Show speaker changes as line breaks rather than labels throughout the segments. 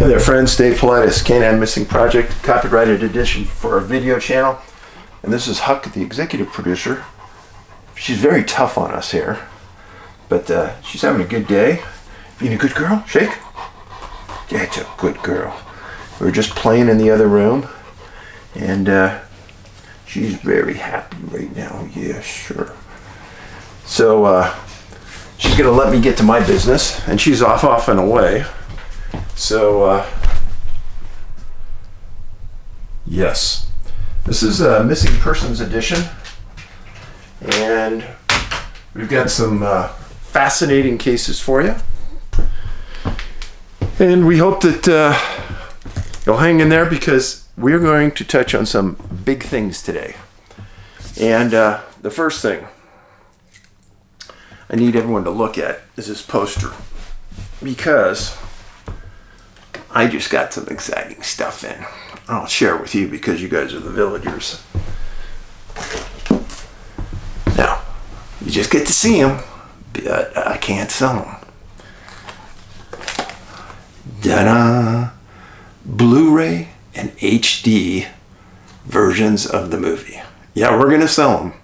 Hey there friends, Dave Paulides, CanAm Missing Project, copyrighted edition for our video channel. And this is Huck, the executive producer. She's very tough on us here, but she's having a good day. Being a good girl? Shake? Yeah, it's a good girl. We were just playing in the other room, and she's very happy right now. Yeah, sure. So she's gonna let me get to my business, and she's off and away. So, yes, this is a Missing Persons edition, and we've got some fascinating cases for you, and we hope that you'll hang in there because we're going to touch on some big things today. And the first thing I need everyone to look at is this poster, because I just got some exciting stuff in. I'll share it with you because you guys are the villagers. Now, you just get to see them, but I can't sell them. Ta-da! Blu-ray and HD versions of the movie. Yeah, we're going to sell them.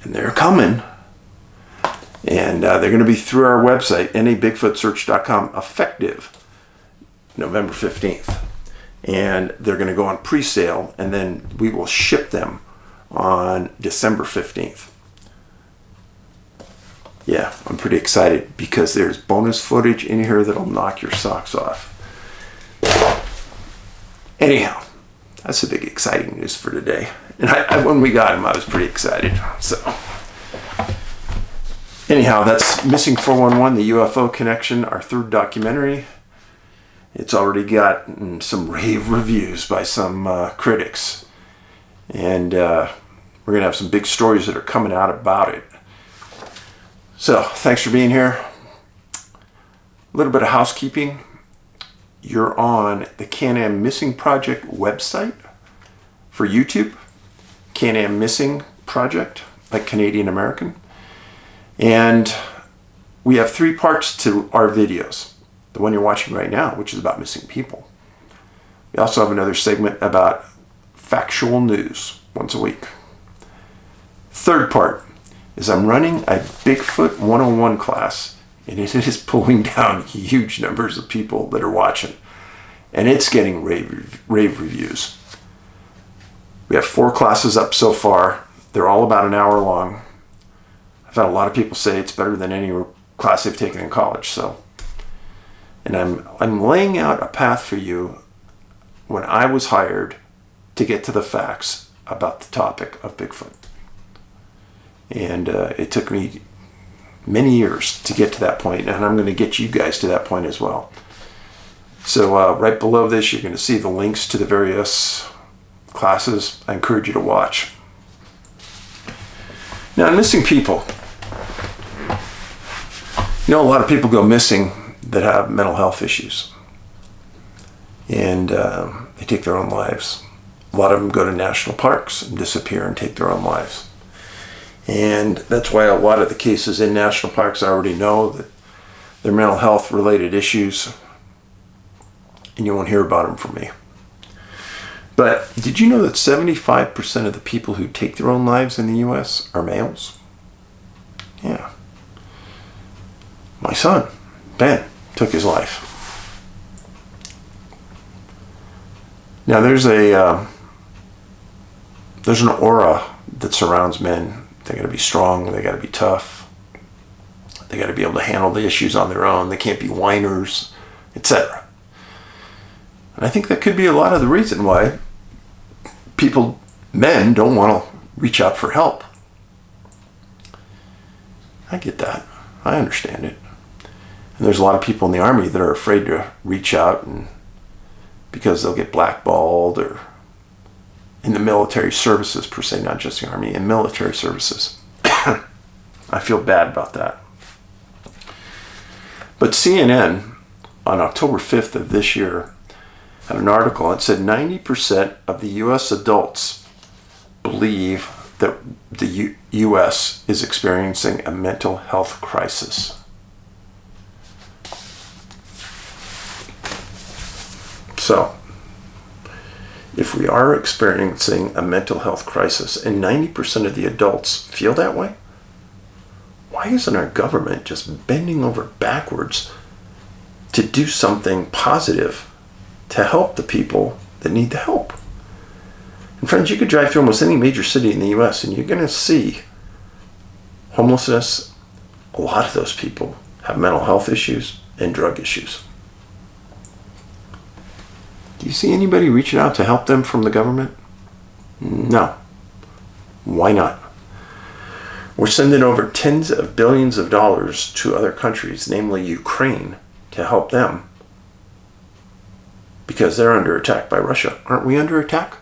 And they're coming. And they're going to be through our website, nabigfootsearch.com, effective November 15th. And they're going to go on pre-sale, and then we will ship them on December 15th. Yeah, I'm pretty excited because there's bonus footage in here that'll knock your socks off. Anyhow, that's the big exciting news for today. And when we got him, I was pretty excited. So, anyhow, that's Missing 411, the UFO Connection, our third documentary. It's already gotten some rave reviews by some critics. And we're going to have some big stories that are coming out about it. So, thanks for being here. A little bit of housekeeping. You're on the CanAm Missing Project website for YouTube. CanAm Missing Project, like Canadian American. And we have 3 parts to our videos. The one you're watching right now, which is about missing people. We also have another segment about factual news once a week. Third part is I'm running a Bigfoot 101 class, and it is pulling down huge numbers of people that are watching. And it's getting rave reviews. We have 4 classes up so far. They're all about an hour long. I've had a lot of people say it's better than any class they've taken in college. And I'm laying out a path for you when I was hired to get to the facts about the topic of Bigfoot. And it took me many years to get to that point, and I'm going to get you guys to that point as well. So right below this, you're going to see the links to the various classes. I encourage you to watch. Now, missing people. You know, a lot of people go missing that have mental health issues, and they take their own lives. A lot of them go to national parks and disappear and take their own lives. And that's why a lot of the cases in national parks, I already know that they're mental health related issues, and you won't hear about them from me. But did you know that 75% of the people who take their own lives in the US are males? Yeah. My son, Ben, took his life. Now there's an aura that surrounds men. They got to be strong. They got to be tough. They got to be able to handle the issues on their own. They can't be whiners, etc. And I think that could be a lot of the reason why men don't want to reach out for help. I get that. I understand it. And there's a lot of people in the Army that are afraid to reach out, and because they'll get blackballed, or in the military services per se, not just the Army, in military services. I feel bad about that. But CNN on October 5th of this year had an article that said 90% of the US adults believe that the US is experiencing a mental health crisis. So, if we are experiencing a mental health crisis and 90% of the adults feel that way, why isn't our government just bending over backwards to do something positive to help the people that need the help? And friends, you could drive through almost any major city in the U.S. and you're going to see homelessness. A lot of those people have mental health issues and drug issues. Do you see anybody reaching out to help them from the government? No. Why not? We're sending over tens of billions of dollars to other countries, namely Ukraine, to help them because they're under attack by Russia. Aren't we under attack?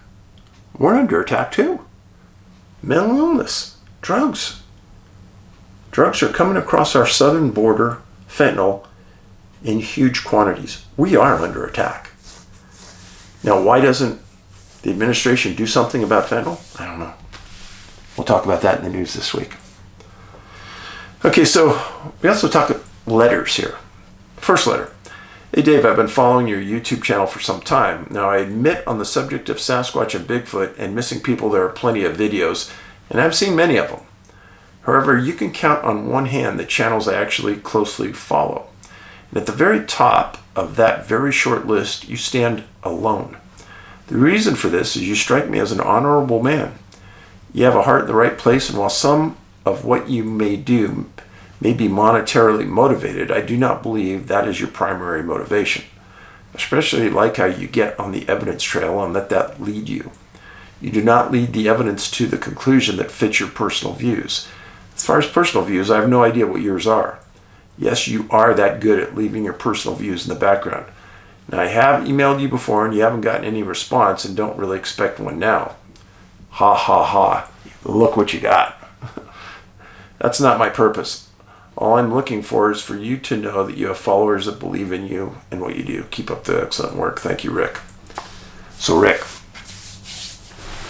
We're under attack too. Mental illness, drugs. Drugs are coming across our southern border, fentanyl, in huge quantities. We are under attack. Now, why doesn't the administration do something about fentanyl? I don't know. We'll talk about that in the news this week. Okay, so we also talk letters here. First letter. Hey Dave, I've been following your YouTube channel for some time. Now I admit on the subject of Sasquatch and Bigfoot and missing people there are plenty of videos, and I've seen many of them. However, you can count on one hand the channels I actually closely follow. And at the very top of that very short list, you stand alone. The reason for this is you strike me as an honorable man. You have a heart in the right place, and while some of what you may do may be monetarily motivated, I do not believe that is your primary motivation. Especially like how you get on the evidence trail and let that lead you. You do not lead the evidence to the conclusion that fits your personal views. As far as personal views, I have no idea what yours are. Yes, you are that good at leaving your personal views in the background. Now, I have emailed you before and you haven't gotten any response and don't really expect one now. Ha ha ha. Look what you got. That's not my purpose. All I'm looking for is for you to know that you have followers that believe in you and what you do. Keep up the excellent work. Thank you, Rick. So, Rick,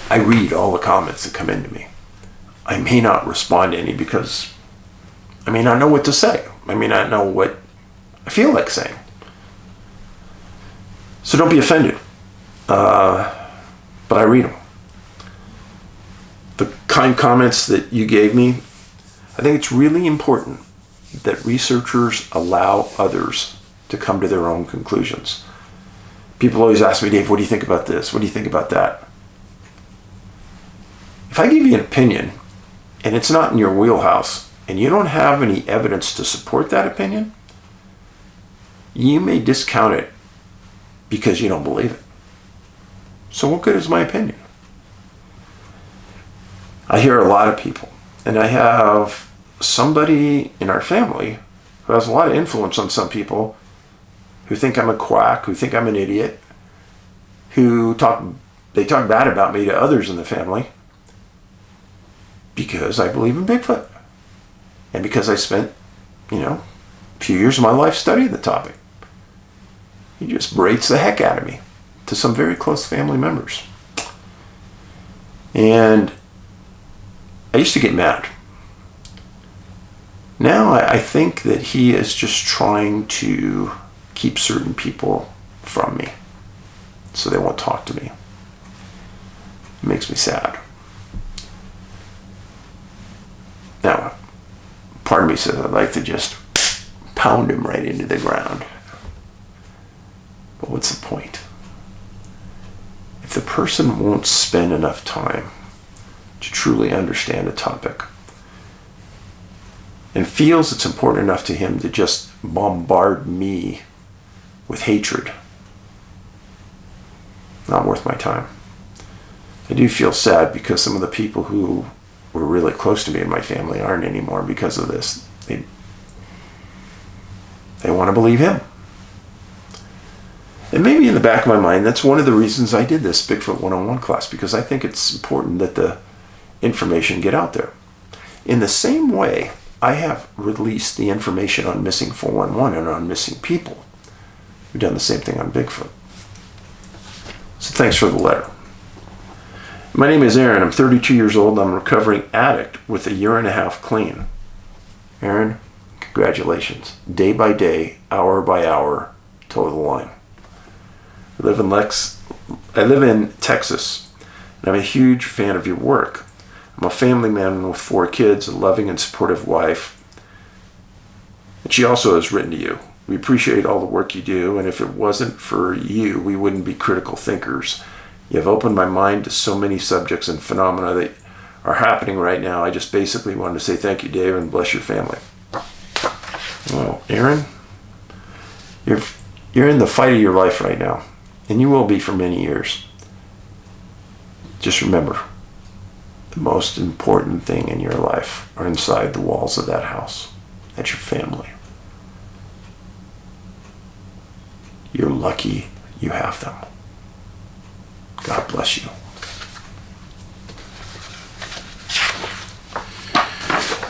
I read all the comments that come into me. I may not respond to any because I may not know what to say. I may not know what I feel like saying. So don't be offended. But I read them. The kind comments that you gave me, I think it's really important that researchers allow others to come to their own conclusions. People always ask me, Dave, what do you think about this? What do you think about that? If I give you an opinion and it's not in your wheelhouse and you don't have any evidence to support that opinion, you may discount it because you don't believe it. So what good is my opinion? I hear a lot of people, and I have somebody in our family who has a lot of influence on some people who think I'm a quack, who think I'm an idiot, who talk bad about me to others in the family because I believe in Bigfoot and because I spent, a few years of my life studying the topic. He just berates the heck out of me to some very close family members. And I used to get mad. Now I think that he is just trying to keep certain people from me so they won't talk to me. It makes me sad. Now, part of me says I'd like to just pound him right into the ground. But what's the point? If the person won't spend enough time to truly understand a topic and feels it's important enough to him to just bombard me with hatred, not worth my time. I do feel sad because some of the people who were really close to me in my family aren't anymore because of this. They want to believe him. And maybe in the back of my mind, that's one of the reasons I did this Bigfoot 101 class, because I think it's important that the information get out there. In the same way, I have released the information on missing 411 and on missing people. We've done the same thing on Bigfoot. So thanks for the letter. My name is Aaron. I'm 32 years old. I'm a recovering addict with a year and a half clean. Aaron, congratulations. Day by day, hour by hour, toe the line. I live in Texas, and I'm a huge fan of your work. I'm a family man with 4 kids, a loving and supportive wife. And she also has written to you. We appreciate all the work you do, and if it wasn't for you, we wouldn't be critical thinkers. You have opened my mind to so many subjects and phenomena that are happening right now. I just basically wanted to say thank you, Dave, and bless your family. Well, Aaron, you're in the fight of your life right now, and you will be for many years. Just remember, the most important thing in your life are inside the walls of that house. That's your family. You're lucky you have them. God bless you.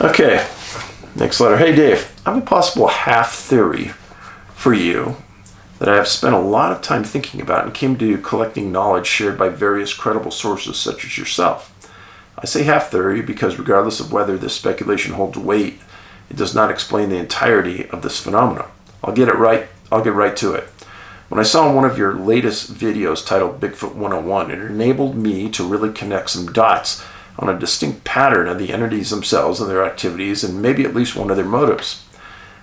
Okay, next letter. Hey Dave, I have a possible half theory for you that I have spent a lot of time thinking about and came to collecting knowledge shared by various credible sources such as yourself. I say half theory because regardless of whether this speculation holds weight, it does not explain the entirety of this phenomenon. I'll get right to it. When I saw one of your latest videos titled Bigfoot 101, it enabled me to really connect some dots on a distinct pattern of the entities themselves and their activities, and maybe at least one of their motives.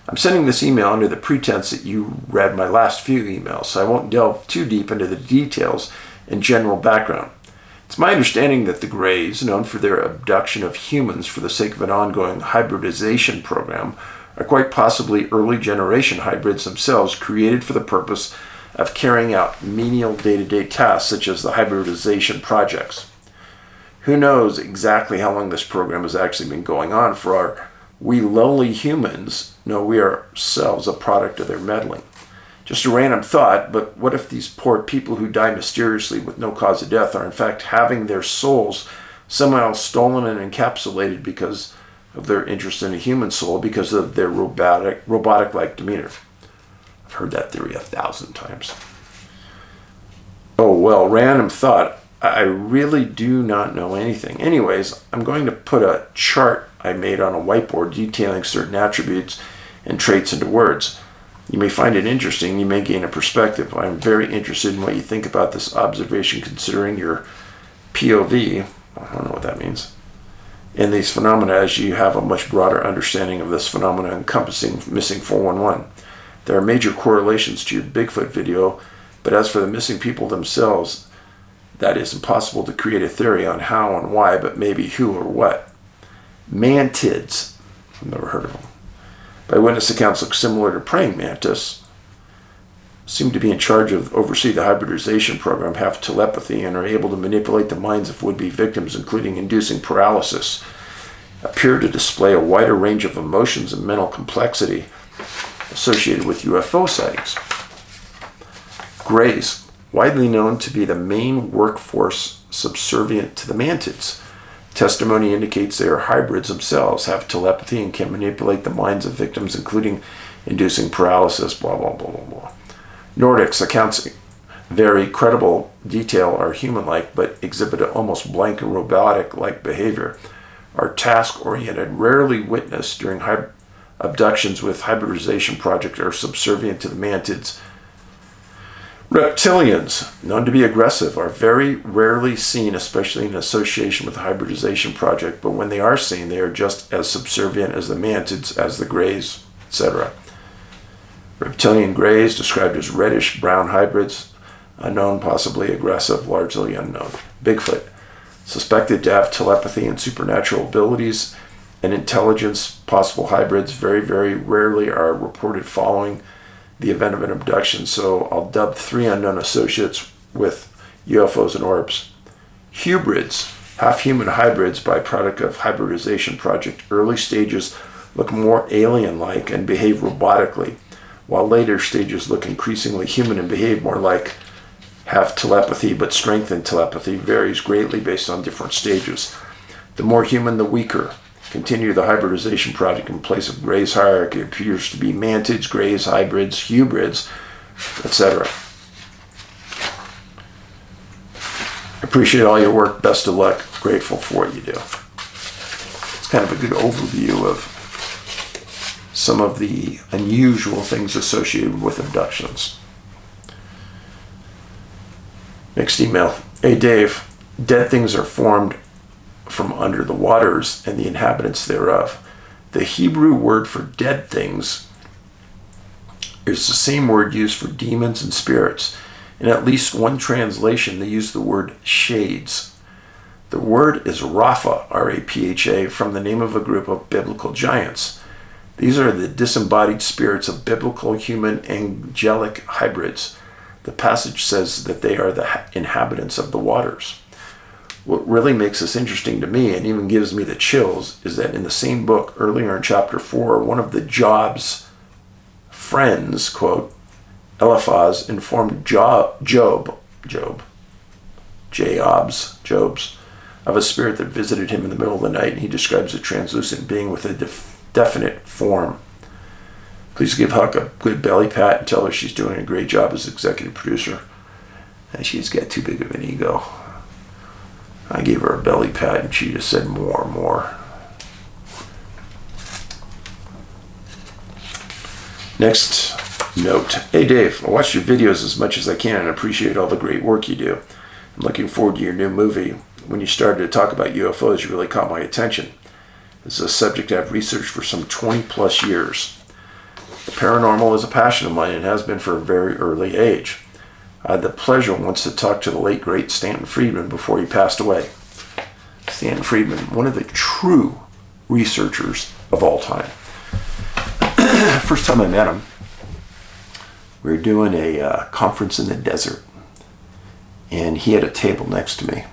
I'm sending this email under the pretense that you read my last few emails, so I won't delve too deep into the details and general background. It's my understanding that the Greys, known for their abduction of humans for the sake of an ongoing hybridization program, are quite possibly early generation hybrids themselves created for the purpose of carrying out menial day-to-day tasks such as the hybridization projects. Who knows exactly how long this program has actually been going on, for we lowly humans know we are ourselves a product of their meddling. Just a random thought, but what if these poor people who die mysteriously with no cause of death are in fact having their souls somehow stolen and encapsulated because of their interest in a human soul, because of their robotic-like demeanor? I've heard that theory 1,000 times. Oh, well, random thought. I really do not know anything. Anyways, I'm going to put a chart I made on a whiteboard detailing certain attributes and traits into words. You may find it interesting. You may gain a perspective. I'm very interested in what you think about this observation, considering your POV. I don't know what that means. In these phenomena, as you have a much broader understanding of this phenomena encompassing missing 411. There are major correlations to your Bigfoot video, but as for the missing people themselves, that is impossible to create a theory on how and why, but maybe who or what. Mantids, I've never heard of them. By witness accounts look similar to praying mantis, seem to be in charge of oversee the hybridization program, have telepathy, and are able to manipulate the minds of would-be victims, including inducing paralysis, appear to display a wider range of emotions and mental complexity associated with UFO sightings. Greys, widely known to be the main workforce subservient to the mantids. Testimony indicates they are hybrids themselves, have telepathy, and can manipulate the minds of victims, including inducing paralysis, blah, blah, blah, blah, blah. Nordics accounts very credible detail are human-like, but exhibit an almost blank and robotic-like behavior, are task-oriented, rarely witnessed during abductions with hybridization project, are subservient to the mantids. Reptilians, known to be aggressive, are very rarely seen, especially in association with the hybridization project, but when they are seen, they are just as subservient as the mantids, as the Greys, etc. Reptilian Greys, described as reddish-brown hybrids, unknown, possibly aggressive, largely unknown. Bigfoot, suspected to have telepathy and supernatural abilities and intelligence, possible hybrids, very, very rarely are reported following the event of an abduction, so I'll dub 3 unknown associates with UFOs and orbs. Hybrids, half-human hybrids, byproduct of hybridization project. Early stages look more alien-like and behave robotically, while later stages look increasingly human and behave more like have telepathy, but strength in telepathy varies greatly based on different stages. The more human, the weaker. Continue the hybridization project in place of Gray's hierarchy appears to be mantids, Greys, hybrids, hybrids, etc. Appreciate all your work. Best of luck. Grateful for what you do. It's kind of a good overview of some of the unusual things associated with abductions. Next email. Hey Dave, dead things are formed from under the waters and the inhabitants thereof. The Hebrew word for dead things is the same word used for demons and spirits. In at least one translation, they use the word shades. The word is Rapha, R-A-P-H-A, from the name of a group of biblical giants. These are the disembodied spirits of biblical human angelic hybrids. The passage says that they are the inhabitants of the waters. What really makes this interesting to me and even gives me the chills is that in the same book, earlier in chapter 4, one of the Job's friends, quote, Eliphaz, informed Job's, of a spirit that visited him in the middle of the night, and he describes a translucent being with a definite form. Please give Huck a good belly pat and tell her she's doing a great job as executive producer. And she's got too big of an ego. I gave her a belly pat and she just said more. Next note. Hey Dave, I watch your videos as much as I can and appreciate all the great work you do. I'm looking forward to your new movie. When you started to talk about UFOs, you really caught my attention. This is a subject I've researched for some 20 plus years. The paranormal is a passion of mine and has been for a very early age. I had the pleasure once to talk to the late great Stanton Friedman before he passed away. Stanton Friedman, one of the true researchers of all time. First time I met him, we were doing a conference in the desert, and he had a table next to me.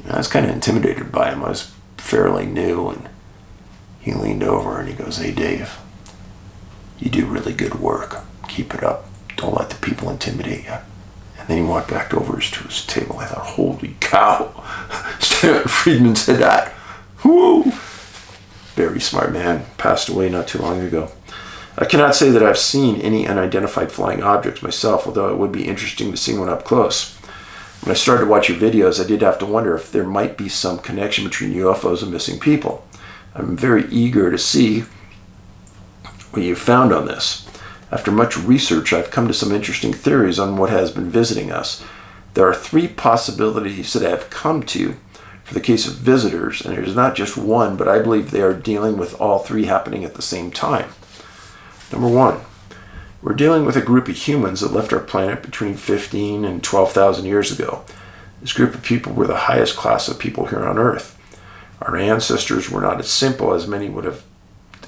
And I was kind of intimidated by him. I was fairly new, and he leaned over and he goes, "Hey Dave, you do really good work. Keep it up. Don't let the people intimidate you." And then he walked back over to his table. I thought, holy cow. Stanton Friedman said that. Woo! Very smart man. Passed away not too long ago. I cannot say that I've seen any unidentified flying objects myself, although it would be interesting to see one up close. When I started to watch your videos, I did have to wonder if there might be some connection between UFOs and missing people. I'm very eager to see what you found on this. After much research, I've come to some interesting theories on what has been visiting us. There are 3 possibilities that I have come to for the case of visitors, and it is not just one, but I believe they are dealing with all 3 happening at the same time. Number 1, we're dealing with a group of humans that left our planet between 15 and 12,000 years ago. This group of people were the highest class of people here on Earth. Our ancestors were not as simple as many would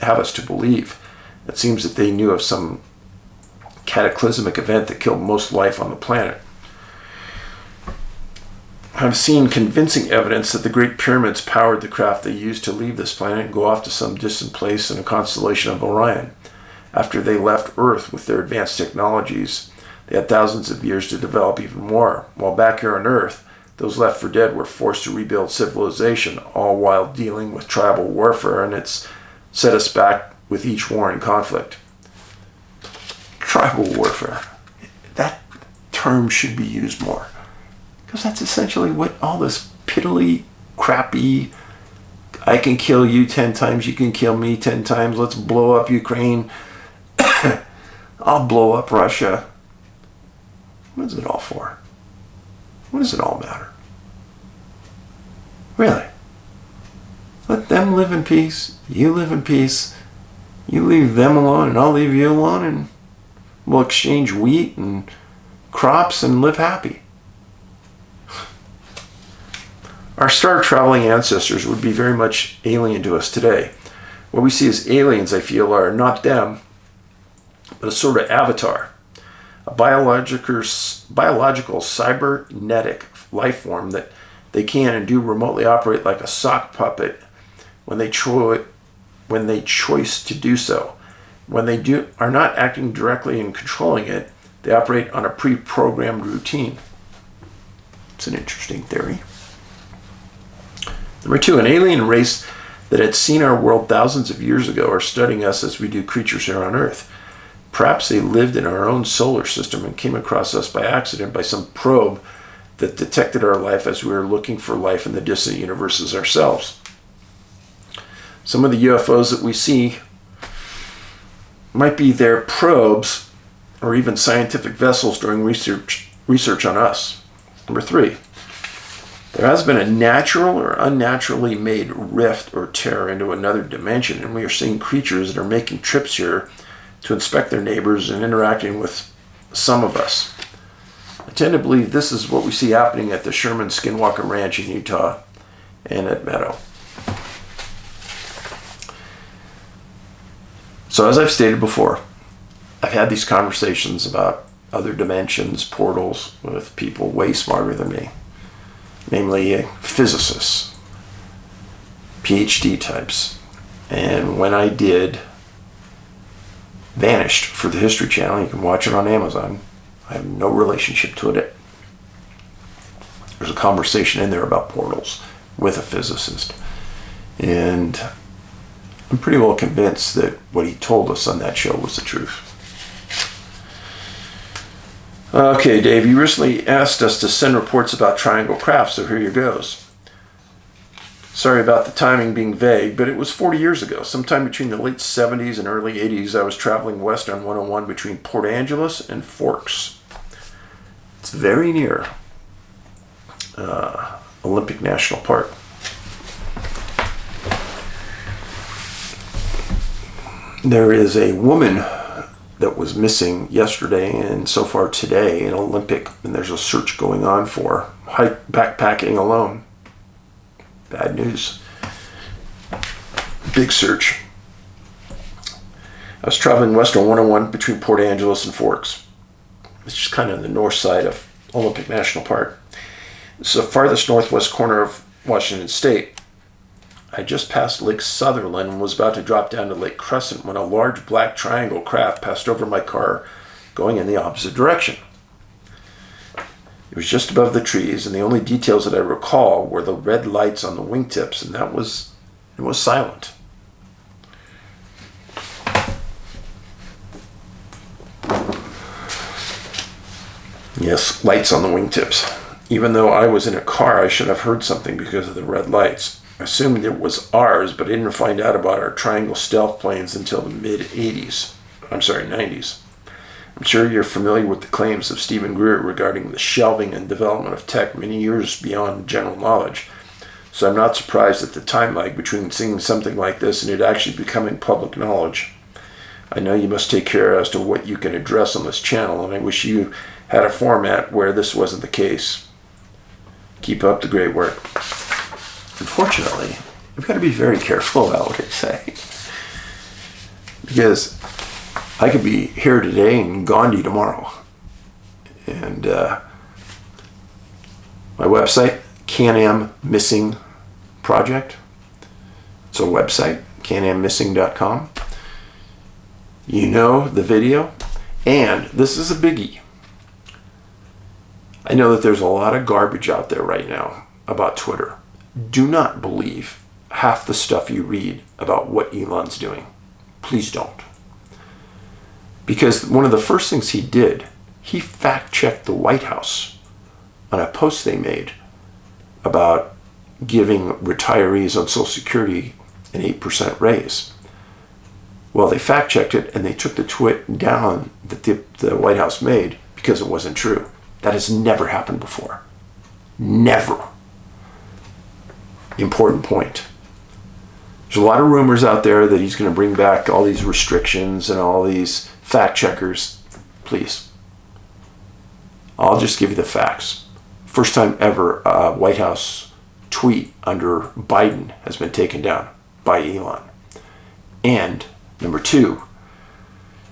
have us to believe. It seems that they knew of some cataclysmic event that killed most life on the planet. I've seen convincing evidence that the Great Pyramids powered the craft they used to leave this planet and go off to some distant place in a constellation of Orion. After they left Earth with their advanced technologies, they had thousands of years to develop even more. While back here on Earth, those left for dead were forced to rebuild civilization, all while dealing with tribal warfare, and it's set us back with each war and conflict. Tribal warfare. That term should be used more. Because that's essentially what all this piddly, crappy, I can kill you 10 times, you can kill me 10 times, let's blow up Ukraine, I'll blow up Russia. What is it all for? What does it all matter? Really? Let them live in peace, you live in peace, you leave them alone and I'll leave you alone, and we'll exchange wheat and crops and live happy. Our star-traveling ancestors would be very much alien to us today. What we see as aliens, I feel, are not them, but a sort of avatar. A biological cybernetic life form that they can and do remotely operate like a sock puppet when they choose to do so. When they are not acting directly and controlling it, they operate on a pre-programmed routine. It's an interesting theory. Number 2, an alien race that had seen our world thousands of years ago are studying us as we do creatures here on Earth. Perhaps they lived in our own solar system and came across us by accident by some probe that detected our life as we were looking for life in the distant universes ourselves. Some of the UFOs that we see might be their probes or even scientific vessels doing research on us. Number 3, there has been a natural or unnaturally made rift or tear into another dimension, and we are seeing creatures that are making trips here to inspect their neighbors and interacting with some of us. I tend to believe this is what we see happening at the Sherman Skinwalker Ranch in Utah and at Meadow. So as I've stated before, I've had these conversations about other dimensions, portals, with people way smarter than me, namely physicists, PhD types. And when I did Vanished for the History Channel, you can watch it on Amazon. I have no relationship to it. There's a conversation in there about portals with a physicist. And I'm pretty well convinced that what he told us on that show was the truth. Okay, Dave, you recently asked us to send reports about triangle craft, so here you goes. Sorry about the timing being vague, but it was 40 years ago. Sometime between the late 70s and early 80s, I was traveling west on 101 between Port Angeles and Forks. It's very near Olympic National Park. There is a woman that was missing yesterday and so far today in Olympic, and there's a search going on for her, backpacking alone. Bad news. Big search. I was traveling west on 101 between Port Angeles and Forks. It's just kind of the north side of Olympic National Park. It's the farthest northwest corner of Washington State. I just passed Lake Sutherland and was about to drop down to Lake Crescent when a large black triangle craft passed over my car going in the opposite direction. It was just above the trees, and the only details that I recall were the red lights on the wingtips, and it was silent. Yes, lights on the wingtips. Even though I was in a car, I should have heard something because of the red lights. I assumed it was ours, but I didn't find out about our triangle stealth planes until the mid-90s. I'm sure you're familiar with the claims of Stephen Greer regarding the shelving and development of tech many years beyond general knowledge. So I'm not surprised at the time lag between seeing something like this and it actually becoming public knowledge. I know you must take care as to what you can address on this channel, and I wish you had a format where this wasn't the case. Keep up the great work. Unfortunately, I've got to be very careful about what I say, because I could be here today and Gandhi tomorrow. And my website, CanAm Missing Project. It's a website, canammissing.com. You know the video, and this is a biggie. I know that there's a lot of garbage out there right now about Twitter. Do not believe half the stuff you read about what Elon's doing. Please don't. Because one of the first things he did, he fact-checked the White House on a post they made about giving retirees on Social Security an 8% raise. Well, they fact-checked it and they took the tweet down that the White House made because it wasn't true. That has never happened before. Never. Important point. There's a lot of rumors out there that he's going to bring back all these restrictions and all these fact checkers. Please. I'll just give you the facts. First time ever a White House tweet under Biden has been taken down by Elon. And number 2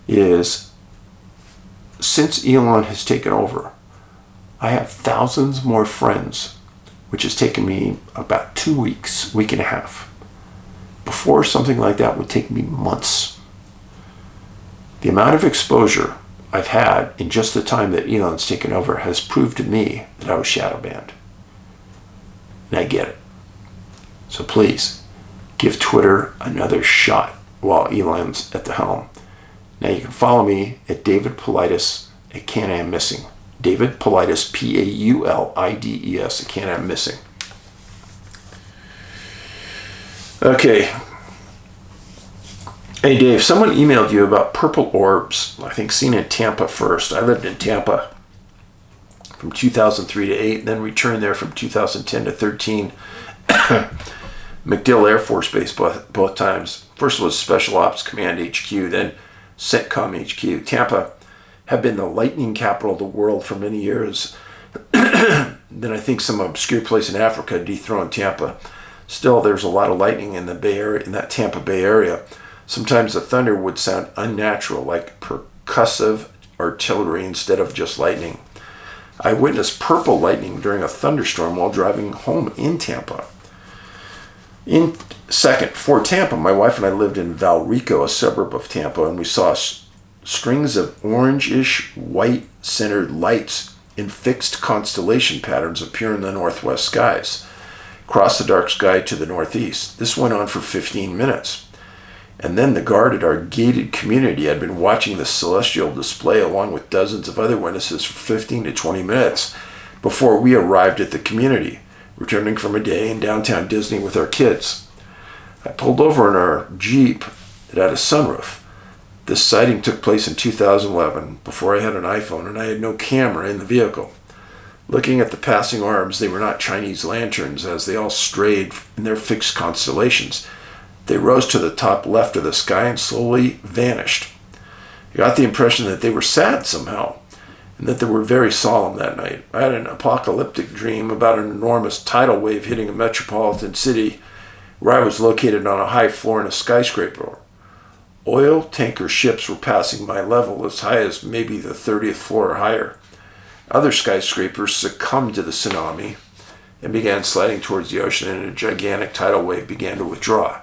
is, since Elon has taken over, I have thousands more friends, which has taken me about 2 weeks, week and a half. Before, something like that would take me months. The amount of exposure I've had in just the time that Elon's taken over has proved to me that I was shadow banned. And I get it. So please, give Twitter another shot while Elon's at the helm. Now you can follow me at David Paulides at CanAm Missing. David Paulides, Paulides at CanAm Missing. Okay. Hey Dave, someone emailed you about purple orbs, I think seen in Tampa first. I lived in Tampa from from 2003 to 8, and then returned there from 2010 to 13. MacDill Air Force Base both times. First was Special Ops Command HQ, then CENTCOM HQ. Tampa had been the lightning capital of the world for many years. Then I think some obscure place in Africa dethroned Tampa. Still, there's a lot of lightning in the Bay Area, in that Tampa Bay area. Sometimes the thunder would sound unnatural, like percussive artillery instead of just lightning. I witnessed purple lightning during a thunderstorm while driving home in Tampa. For Tampa, my wife and I lived in Valrico, a suburb of Tampa, and we saw strings of orange-ish, white-centered lights in fixed constellation patterns appear in the northwest skies, across the dark sky to the northeast. This went on for 15 minutes. And then the guard at our gated community had been watching the celestial display along with dozens of other witnesses for 15 to 20 minutes before we arrived at the community, returning from a day in downtown Disney with our kids. I pulled over in our Jeep that had a sunroof. This sighting took place in 2011, before I had an iPhone and I had no camera in the vehicle. Looking at the passing arms, they were not Chinese lanterns as they all strayed in their fixed constellations. They rose to the top left of the sky and slowly vanished. I got the impression that they were sad somehow, and that they were very solemn that night. I had an apocalyptic dream about an enormous tidal wave hitting a metropolitan city where I was located on a high floor in a skyscraper. Oil tanker ships were passing my level as high as maybe the 30th floor or higher. Other skyscrapers succumbed to the tsunami and began sliding towards the ocean, and a gigantic tidal wave began to withdraw.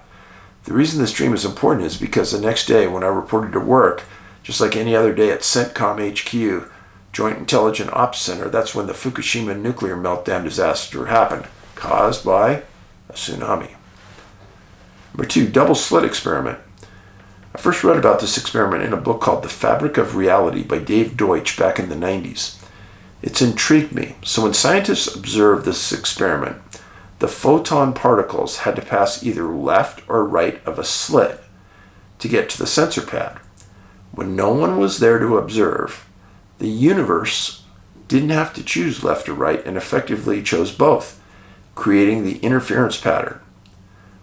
The reason this dream is important is because the next day when I reported to work, just like any other day at CENTCOM HQ, Joint Intelligence Ops Center, that's when the Fukushima nuclear meltdown disaster happened, caused by a tsunami. Number 2, double slit experiment. I first read about this experiment in a book called The Fabric of Reality by Dave Deutsch back in the 90s. It's intrigued me. So when scientists observed this experiment, the photon particles had to pass either left or right of a slit to get to the sensor pad. When no one was there to observe, the universe didn't have to choose left or right and effectively chose both, creating the interference pattern.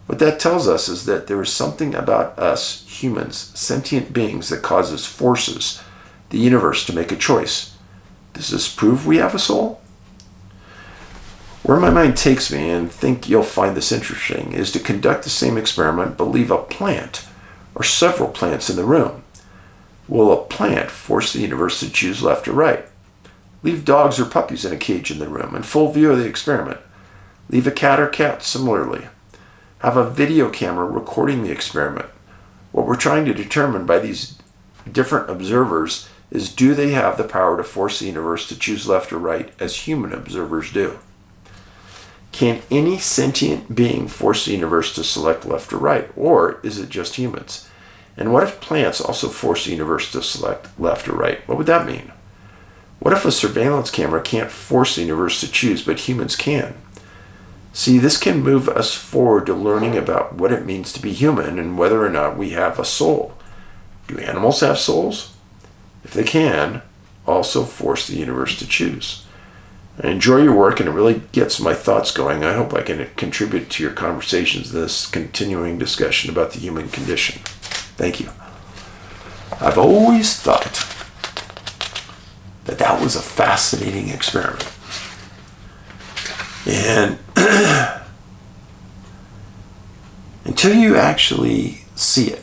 What that tells us is that there is something about us, humans, sentient beings, that causes forces, the universe, to make a choice. Does this prove we have a soul? Where my mind takes me, and think you'll find this interesting, is to conduct the same experiment but leave a plant or several plants in the room. Will a plant force the universe to choose left or right? Leave dogs or puppies in a cage in the room in full view of the experiment. Leave a cat or cat similarly. Have a video camera recording the experiment. What we're trying to determine by these different observers is, do they have the power to force the universe to choose left or right as human observers do? Can any sentient being force the universe to select left or right, or is it just humans? And what if plants also force the universe to select left or right? What would that mean? What if a surveillance camera can't force the universe to choose, but humans can? See, this can move us forward to learning about what it means to be human and whether or not we have a soul. Do animals have souls? If they can, also force the universe to choose. I enjoy your work, and it really gets my thoughts going. I hope I can contribute to your conversations in this continuing discussion about the human condition. Thank you. I've always thought that was a fascinating experiment. And until you actually see it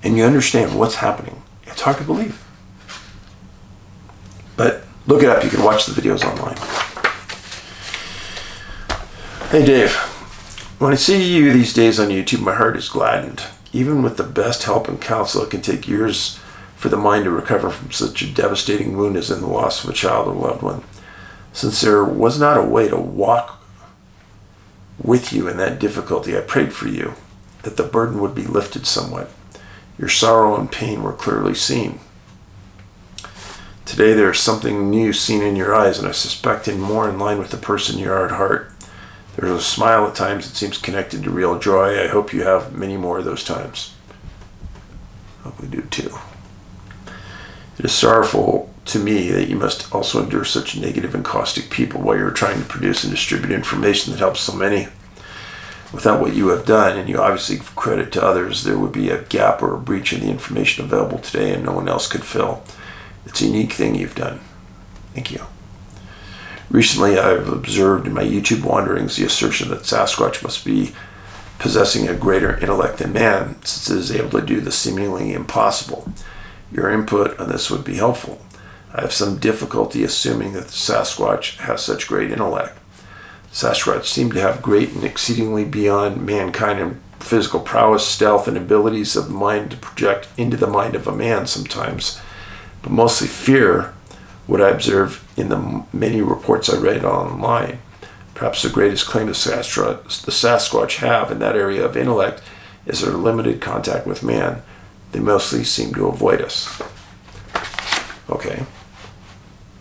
and you understand what's happening, it's hard to believe. But look it up. You can watch the videos online. Hey, Dave. When I see you these days on YouTube, my heart is gladdened. Even with the best help and counsel, it can take years for the mind to recover from such a devastating wound as in the loss of a child or loved one. Since there was not a way to walk with you in that difficulty, I prayed for you that the burden would be lifted somewhat. Your sorrow and pain were clearly seen. Today there is something new seen in your eyes, and I suspect more in line with the person you are at heart. There's a smile at times that seems connected to real joy. I hope you have many more of those times. I hope we do too. It is sorrowful to me that you must also endure such negative and caustic people while you're trying to produce and distribute information that helps so many. Without what you have done, and you obviously give credit to others, there would be a gap or a breach in the information available today and no one else could fill. It's a unique thing you've done. Thank you. Recently, I've observed in my YouTube wanderings the assertion that Sasquatch must be possessing a greater intellect than man, since it is able to do the seemingly impossible. Your input on this would be helpful. I have some difficulty assuming that the Sasquatch has such great intellect. Sasquatch seem to have great and exceedingly beyond mankind in physical prowess, stealth, and abilities of the mind to project into the mind of a man sometimes, but mostly fear, what I observe in the many reports I read online. Perhaps the greatest claim the Sasquatch have in that area of intellect is their limited contact with man. They mostly seem to avoid us. Okay.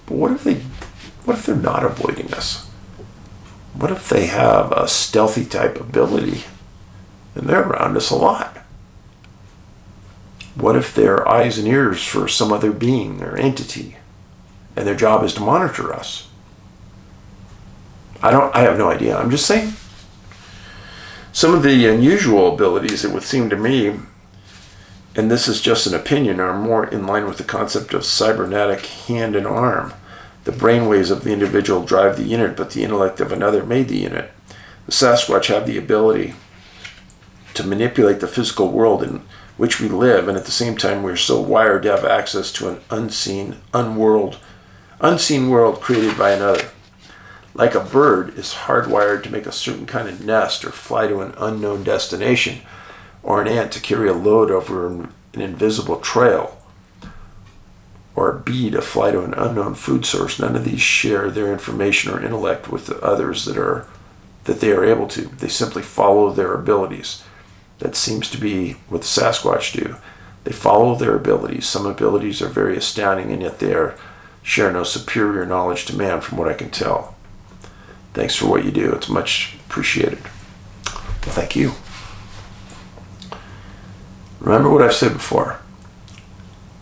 But what if they're not avoiding us? What if they have a stealthy type ability and they're around us a lot? What if they're eyes and ears for some other being or entity and their job is to monitor us? I have no idea. I'm just saying. Some of the unusual abilities, it would seem to me, and this is just an opinion, are more in line with the concept of cybernetic hand and arm. The brainwaves of the individual drive the unit, but the intellect of another made the unit. The Sasquatch have the ability to manipulate the physical world in which we live, and at the same time we're so wired to have access to an unseen world created by another. Like a bird is hardwired to make a certain kind of nest or fly to an unknown destination, or an ant to carry a load over an invisible trail, or a bee to fly to an unknown food source. None of these share their information or intellect with the others that they are able to. They simply follow their abilities. That seems to be what the Sasquatch do. They follow their abilities. Some abilities are very astounding, and yet they share no superior knowledge to man from what I can tell. Thanks for what you do. It's much appreciated. Well, thank you. Remember what I've said before.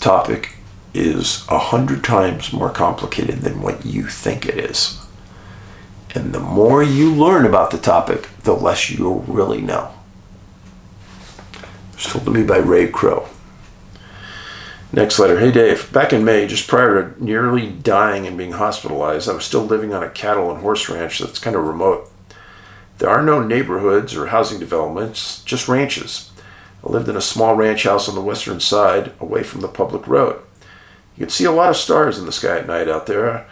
Topic is 100 times more complicated than what you think it is. And the more you learn about the topic, the less you'll really know. It was told to me by Ray Crow. Next letter. Hey Dave, back in May, just prior to nearly dying and being hospitalized, I was still living on a cattle and horse ranch that's kind of remote. There are no neighborhoods or housing developments, just ranches. I lived in a small ranch house on the western side, away from the public road. You could see a lot of stars in the sky at night out there.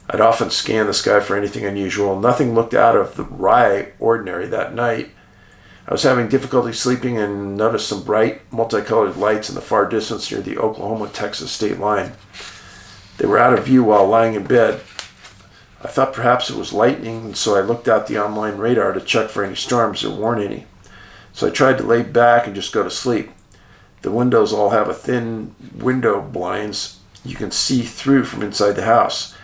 I'd often scan the sky for anything unusual. Nothing looked out of the ordinary that night. I was having difficulty sleeping and noticed some bright, multicolored lights in the far distance near the Oklahoma-Texas state line. They were out of view while lying in bed. I thought perhaps it was lightning, and so I looked out the online radar to check for any storms. There weren't any. So I tried to lay back and just go to sleep. The windows all have a thin window blinds you can see through from inside the house.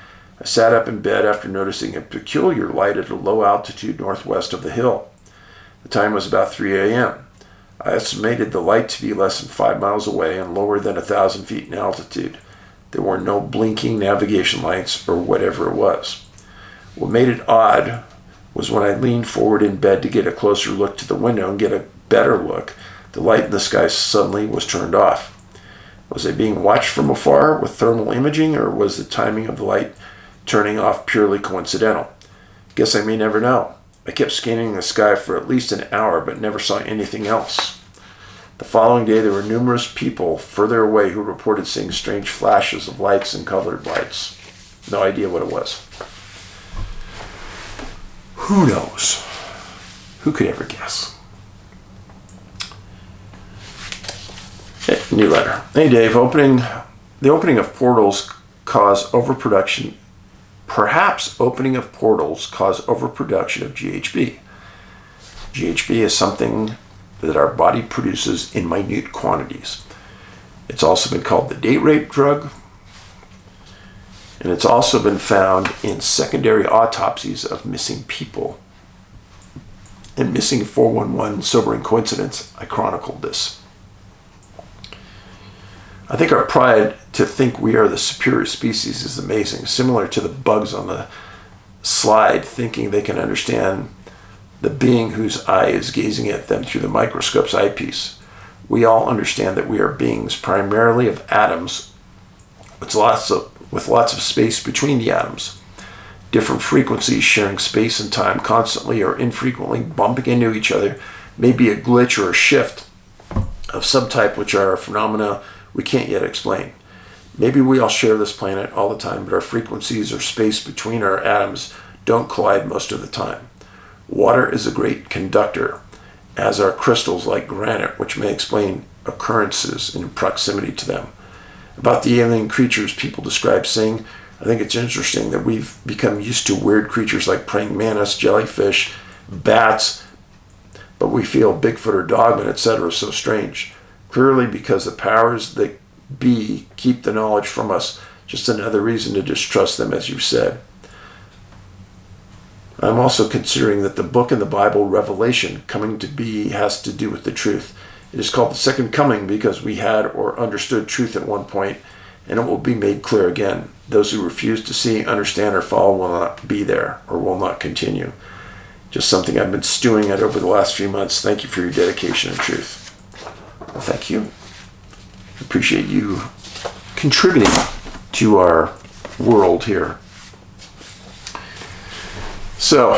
I sat up in bed after noticing a peculiar light at a low altitude northwest of the hill. The time was about 3 a.m. I estimated the light to be less than 5 miles away and lower than 1,000 feet in altitude. There were no blinking navigation lights or whatever it was. What made it odd was when I leaned forward in bed to get a closer look to the window and get a better look, the light in the sky suddenly was turned off. Was I being watched from afar with thermal imaging, or was the timing of the light turning off purely coincidental? Guess I may never know. I kept scanning the sky for at least an hour, but never saw anything else. The following day, there were numerous people further away who reported seeing strange flashes of lights and colored lights. No idea what it was. Who knows? Who could ever guess? Hey, new letter. Hey Dave, the opening of portals cause overproduction. Perhaps opening of portals cause overproduction of GHB. GHB is something that our body produces in minute quantities. It's also been called the date rape drug, and it's also been found in secondary autopsies of missing people. And Missing 411, Sobering Coincidence, I chronicled this. I think our pride to think we are the superior species is amazing, similar to the bugs on the slide thinking they can understand the being whose eye is gazing at them through the microscope's eyepiece. We all understand that we are beings primarily of atoms with lots of space between the atoms. Different frequencies sharing space and time constantly or infrequently bumping into each other may be a glitch or a shift of some type, which are phenomena we can't yet explain. Maybe we all share this planet all the time, but our frequencies or space between our atoms don't collide most of the time. Water is a great conductor, as are crystals like granite, which may explain occurrences in proximity to them. About the alien creatures people describe saying, I think it's interesting that we've become used to weird creatures like praying mantis, jellyfish, bats, but we feel Bigfoot or dogmen, etc. so strange. Clearly because the powers that be keep the knowledge from us. Just another reason to distrust them, as you said. I'm also considering that the book in the Bible, Revelation, coming to be, has to do with the truth. It is called the Second Coming because we had or understood truth at one point, and it will be made clear again. Those who refuse to see, understand, or follow will not be there or will not continue. Just something I've been stewing at over the last few months. Thank you for your dedication and truth. Well, thank you. I appreciate you contributing to our world here. So,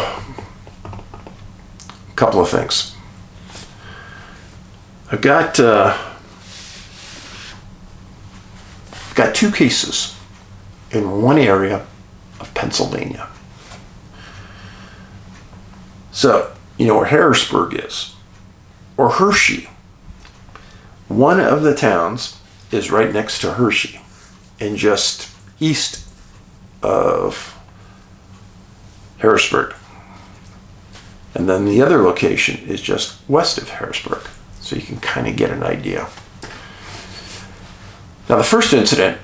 a couple of things. I've got two cases in one area of Pennsylvania. So, you know where Harrisburg is, or Hershey. One of the towns is right next to Hershey, and just east of Harrisburg. And then the other location is just west of Harrisburg, so you can kind of get an idea. Now, the first incident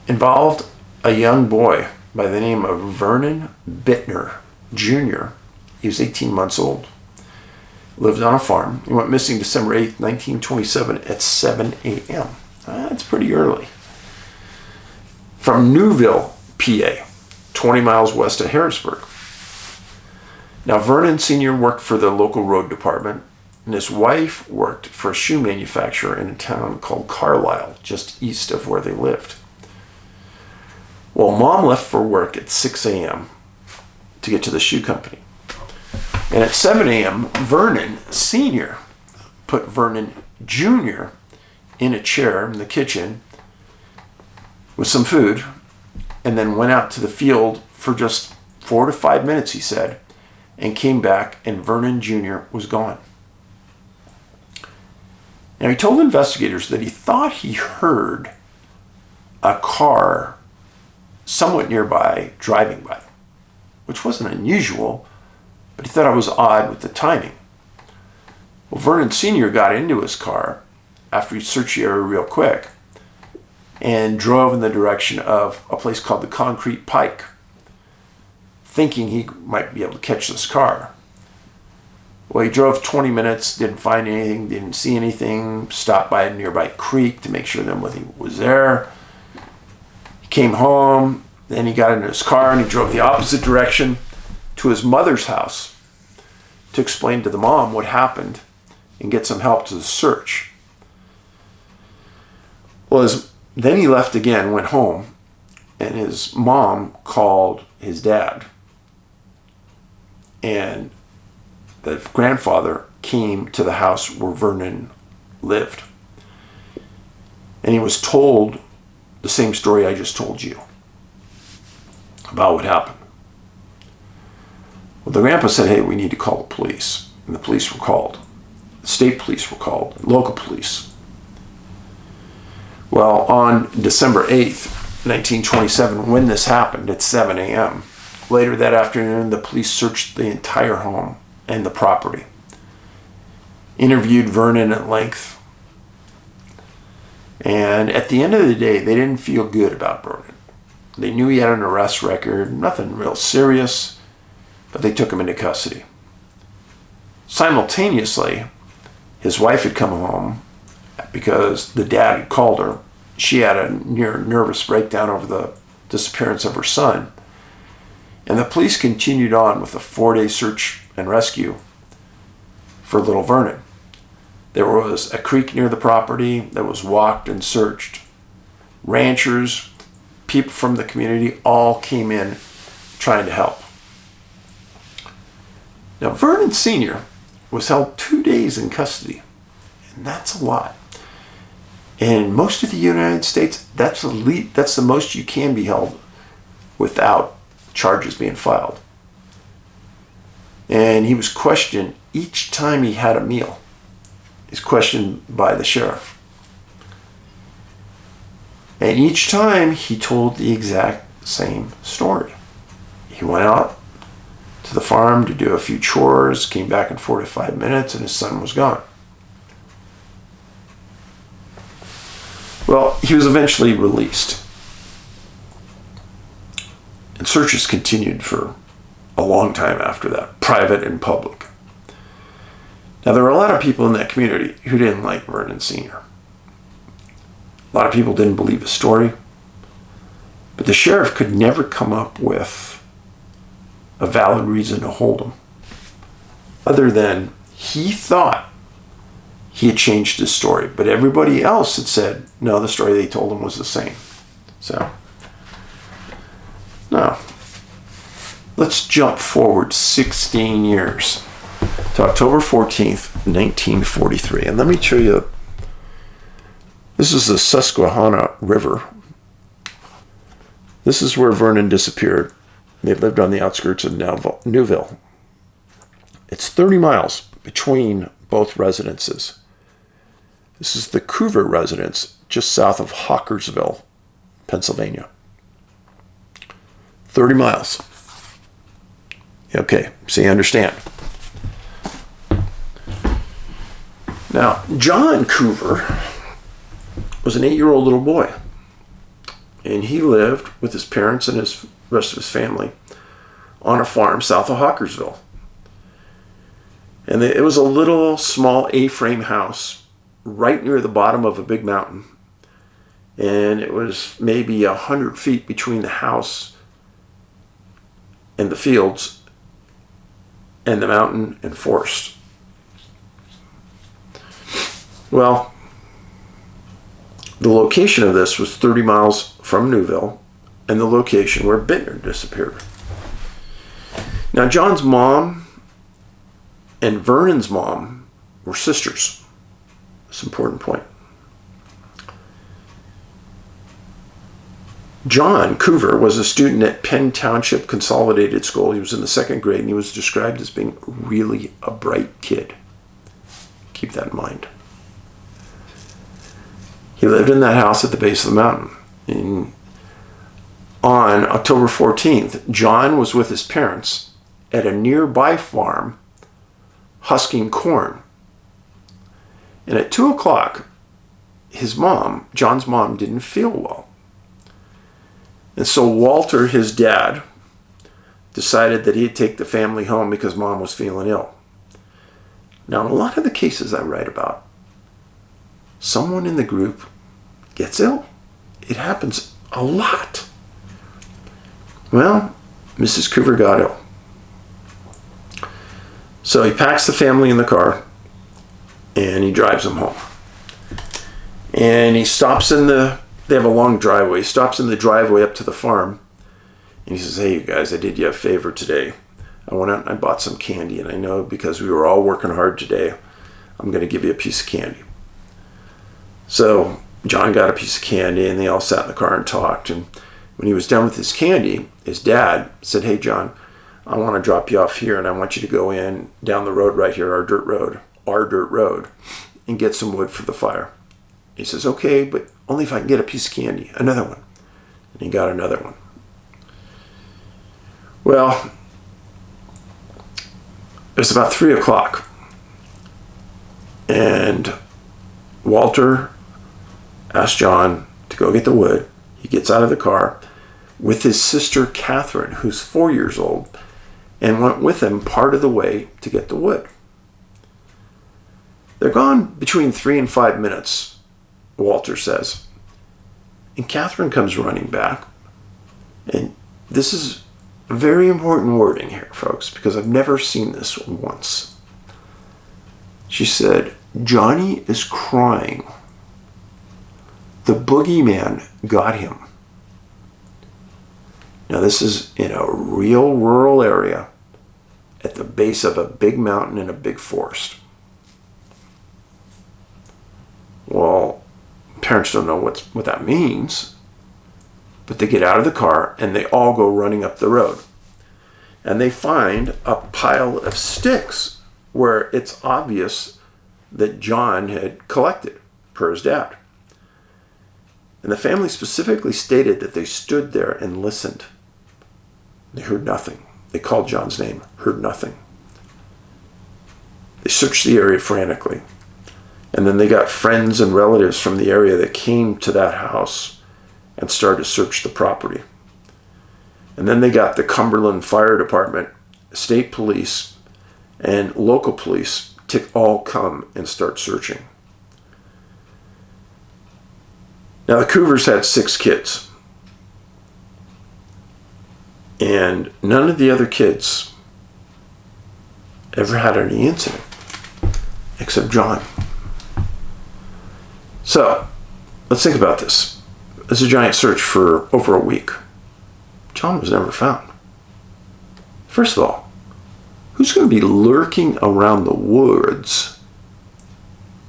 involved a young boy by the name of Vernon Bitner, Jr. He was 18 months old. Lived on a farm. He went missing December 8th, 1927 at 7 a.m. That's pretty early. From Newville, PA, 20 miles west of Harrisburg. Now, Vernon Sr. worked for the local road department, and his wife worked for a shoe manufacturer in a town called Carlisle, just east of where they lived. Well, Mom left for work at 6 a.m. to get to the shoe company. And at 7 a.m., Vernon Sr. put Vernon Jr. in a chair in the kitchen with some food, and then went out to the field for just 4 to 5 minutes, he said, and came back, and Vernon Jr. was gone. Now, he told investigators that he thought he heard a car somewhat nearby driving by, which wasn't unusual, but he thought it was odd with the timing. Well, Vernon Sr. got into his car after he searched the area real quick and drove in the direction of a place called the Concrete Pike, thinking he might be able to catch this car. Well, he drove 20 minutes, didn't find anything, didn't see anything, stopped by a nearby creek to make sure that nothing was there. He came home, then he got into his car and he drove the opposite direction to his mother's house to explain to the mom what happened and get some help to the search. Well, then he left again, went home, and his mom called his dad. And the grandfather came to the house where Vernon lived. And he was told the same story I just told you about what happened. Well, the grandpa said, hey, we need to call the police. And the police were called. The state police were called. Local police. Well, on December 8th, 1927, when this happened at 7 a.m., later that afternoon, the police searched the entire home and the property. Interviewed Vernon at length. And at the end of the day, they didn't feel good about Vernon. They knew he had an arrest record, nothing real serious, but they took him into custody. Simultaneously, his wife had come home because the dad had called her she had a near nervous breakdown over the disappearance of her son. And the police continued on with a 4-day search and rescue for little Vernon. There was a creek near the property that was walked and searched. Ranchers, people from the community all came in trying to help. Now, Vernon Sr. was held 2 days in custody, and that's a lot. In most of the United States, that's the most you can be held without charges being filed. And he was questioned each time he had a meal. He's questioned by the sheriff. And each time he told the exact same story. He went out to the farm to do a few chores, came back in 4 to 5 minutes, and his son was gone. Well, he was eventually released. And searches continued for a long time after that, private and public. Now, there were a lot of people in that community who didn't like Vernon Sr. A lot of people didn't believe his story. But the sheriff could never come up with a valid reason to hold him, other than he thought he had changed his story, but everybody else had said, no, the story they told him was the same. So, now, let's jump forward 16 years to October 14th, 1943. And let me show you, this is the Susquehanna River. This is where Vernon disappeared. They lived on the outskirts of Newville. It's 30 miles between both residences. This is the Coover residence, just south of Hawkersville, Pennsylvania. 30 miles. Okay, so you understand. Now, John Coover was an 8-year-old little boy. And he lived with his parents and his rest of his family on a farm south of Hawkersville. And it was a little small A-frame house right near the bottom of a big mountain. And it was maybe 100 feet between the house and the fields and the mountain and forest. Well, the location of this was 30 miles from Newville and the location where Bitner disappeared. Now, John's mom and Vernon's mom were sisters. That's an important point. John Coover was a student at Penn Township Consolidated School. He was in the 2nd grade, and he was described as being really a bright kid. Keep that in mind. He lived in that house at the base of the mountain. And on October 14th, John was with his parents at a nearby farm husking corn. And at 2 o'clock, his mom, John's mom, didn't feel well. And so Walter, his dad, decided that he'd take the family home because mom was feeling ill. Now, in a lot of the cases I write about, someone in the group gets ill. It happens a lot. Well, Mrs. Coover got ill. So he packs the family in the car and he drives them home. And he stops they have a long driveway. He stops in the driveway up to the farm. And he says, hey, you guys, I did you a favor today. I went out and I bought some candy. And I know because we were all working hard today, I'm going to give you a piece of candy. So John got a piece of candy and they all sat in the car and talked. And when he was done with his candy, his dad said, hey, John, I want to drop you off here and I want you to go in down the road right here, our dirt road, and get some wood for the fire. He says, okay, but only if I can get a piece of candy, another one. And he got another one. Well, it was about 3 o'clock. And Walter asked John to go get the wood. He gets out of the car with his sister Catherine, who's 4 years old, and went with him part of the way to get the wood. They're gone between 3 and 5 minutes, Walter says. And Catherine comes running back. And this is very important wording here, folks, because I've never seen this once. She said, "Johnny is crying. The boogeyman got him." Now, this is in a real rural area at the base of a big mountain in a big forest. Well, parents don't know what that means, but they get out of the car and they all go running up the road. And they find a pile of sticks where it's obvious that John had collected per his dad. And the family specifically stated that they stood there and listened. They heard nothing. They called John's name, heard nothing. They searched the area frantically. And then they got friends and relatives from the area that came to that house and started to search the property. And then they got the Cumberland Fire Department, state police, and local police to all come and start searching. Now, the Coovers had 6 kids. And none of the other kids ever had any incident, except John. So, let's think about this. It's a giant search for over a week. John was never found. First of all, who's going to be lurking around the woods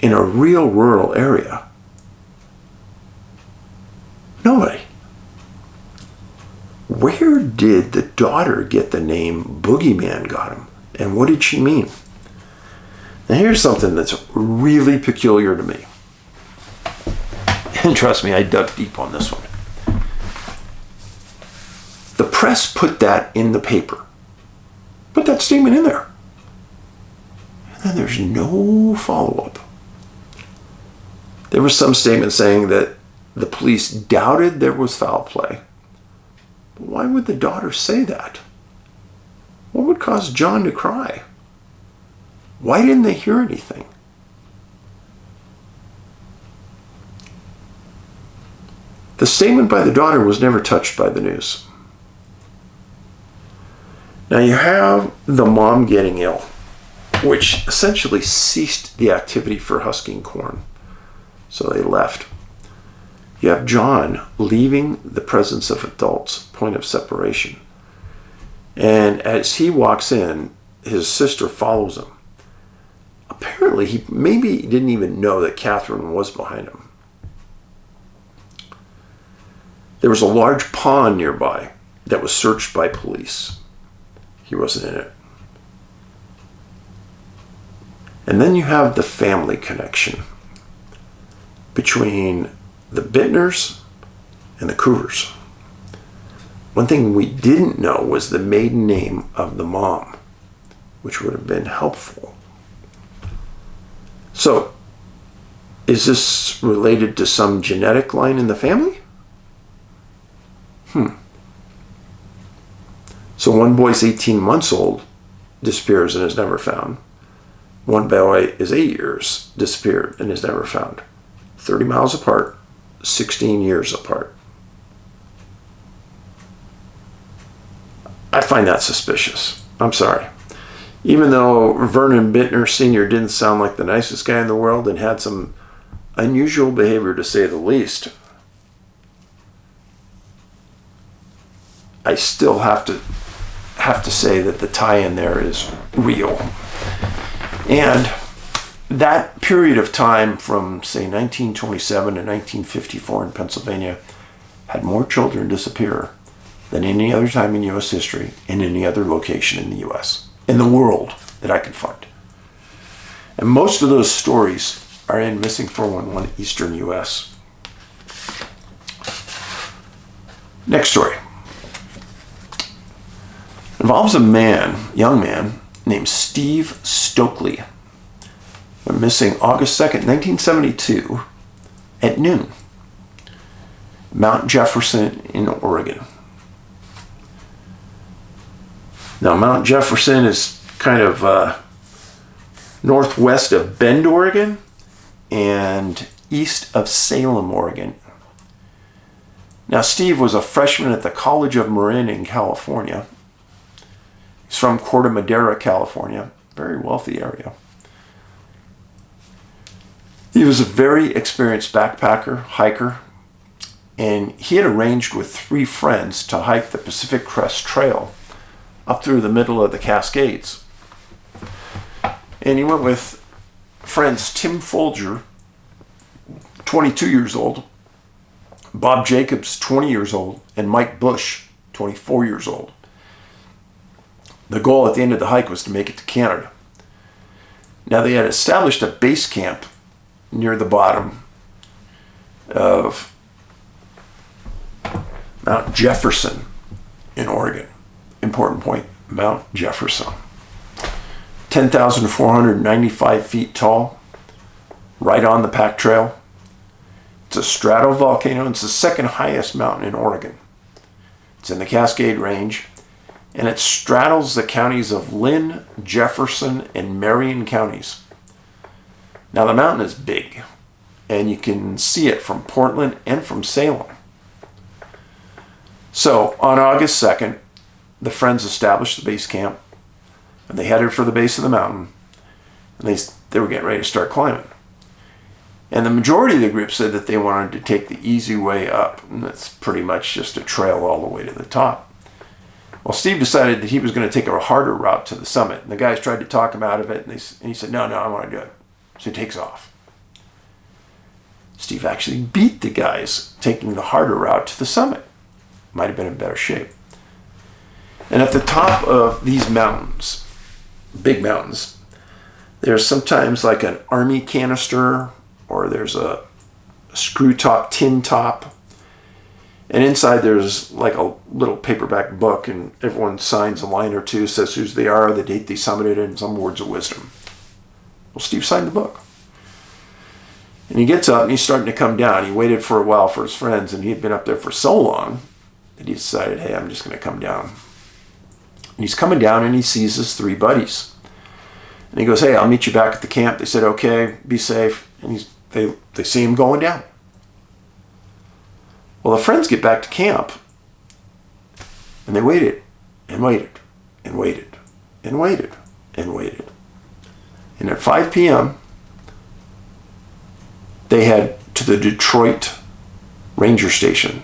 in a real rural area? Nobody. Where did the daughter get the name Boogeyman got him? And what did she mean? Now here's something that's really peculiar to me. And trust me, I dug deep on this one. The press put that in the paper. Put that statement in there. And then there's no follow-up. There was some statement saying that the police doubted there was foul play. But why would the daughter say that? What would cause John to cry? Why didn't they hear anything? The statement by the daughter was never touched by the news. Now you have the mom getting ill, which essentially ceased the activity for husking corn. So they left. You have John leaving the presence of adults, point of separation. And as he walks in, his sister follows him. Apparently, he maybe didn't even know that Catherine was behind him. There was a large pond nearby that was searched by police. He wasn't in it. And then you have the family connection between the Bitners and the Coovers. One thing we didn't know was the maiden name of the mom, which would have been helpful. So, is this related to some genetic line in the family? So one boy's 18 months old, disappears and is never found. One boy is 8 years, disappeared and is never found. 30 miles apart, 16 years apart. I find that suspicious. I'm sorry. Even though Vernon Bitner Sr. didn't sound like the nicest guy in the world and had some unusual behavior to say the least, I still have to say that the tie-in there is real. And that period of time from, say, 1927 to 1954 in Pennsylvania had more children disappear than any other time in U.S. history in any other location in the U.S., in the world that I could find. And most of those stories are in Missing 411 Eastern U.S. Next story. Involves a young man named Steve Stokeley. Went missing August 2nd, 1972 at noon. Mount Jefferson in Oregon. Now, Mount Jefferson is kind of northwest of Bend, Oregon, and east of Salem, Oregon. Now, Steve was a freshman at the College of Marin in California. He's from Corte Madera, California, very wealthy area. He was a very experienced backpacker, hiker, and he had arranged with 3 friends to hike the Pacific Crest Trail up through the middle of the Cascades. And he went with friends Tim Folger, 22 years old, Bob Jacobs, 20 years old, and Mike Bush, 24 years old. The goal at the end of the hike was to make it to Canada. Now, they had established a base camp near the bottom of Mount Jefferson in Oregon. Important point, Mount Jefferson. 10,495 feet tall, right on the pack trail. It's a stratovolcano, and it's the second highest mountain in Oregon. It's in the Cascade Range, and it straddles the counties of Lynn, Jefferson, and Marion counties. Now, the mountain is big, and you can see it from Portland and from Salem. So, on August 2nd, the friends established the base camp, and they headed for the base of the mountain, and they were getting ready to start climbing. And the majority of the group said that they wanted to take the easy way up, and that's pretty much just a trail all the way to the top. Well, Steve decided that he was going to take a harder route to the summit, and the guys tried to talk him out of it, and he said, no, I want to do it. So he takes off. Steve actually beat the guys taking the harder route to the summit. Might have been in better shape. And at the top of these mountains, big mountains, there's sometimes like an army canister, or there's a screw top, tin top. And inside there's like a little paperback book, and everyone signs a line or two, says who they are, the date they summited, and some words of wisdom. Well, Steve signed the book. And he gets up and he's starting to come down. He waited for a while for his friends, and he had been up there for so long that he decided, hey, I'm just going to come down. And he's coming down and he sees his 3 buddies. And he goes, hey, I'll meet you back at the camp. They said, okay, be safe. And they see him going down. Well, the friends get back to camp, and they waited and waited and waited and waited and waited. And at 5 p.m., they head to the Detroit Ranger Station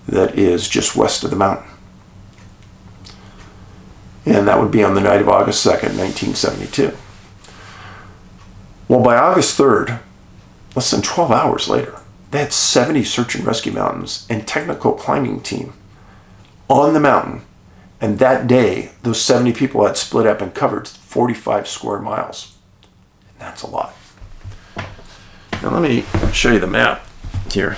that is just west of the mountain. And that would be on the night of August 2nd, 1972. Well, by August 3rd, less than 12 hours later, they had 70 search and rescue mountains and technical climbing team on the mountain. And that day, those 70 people had split up and covered 45 square miles. And that's a lot. Now let me show you the map here.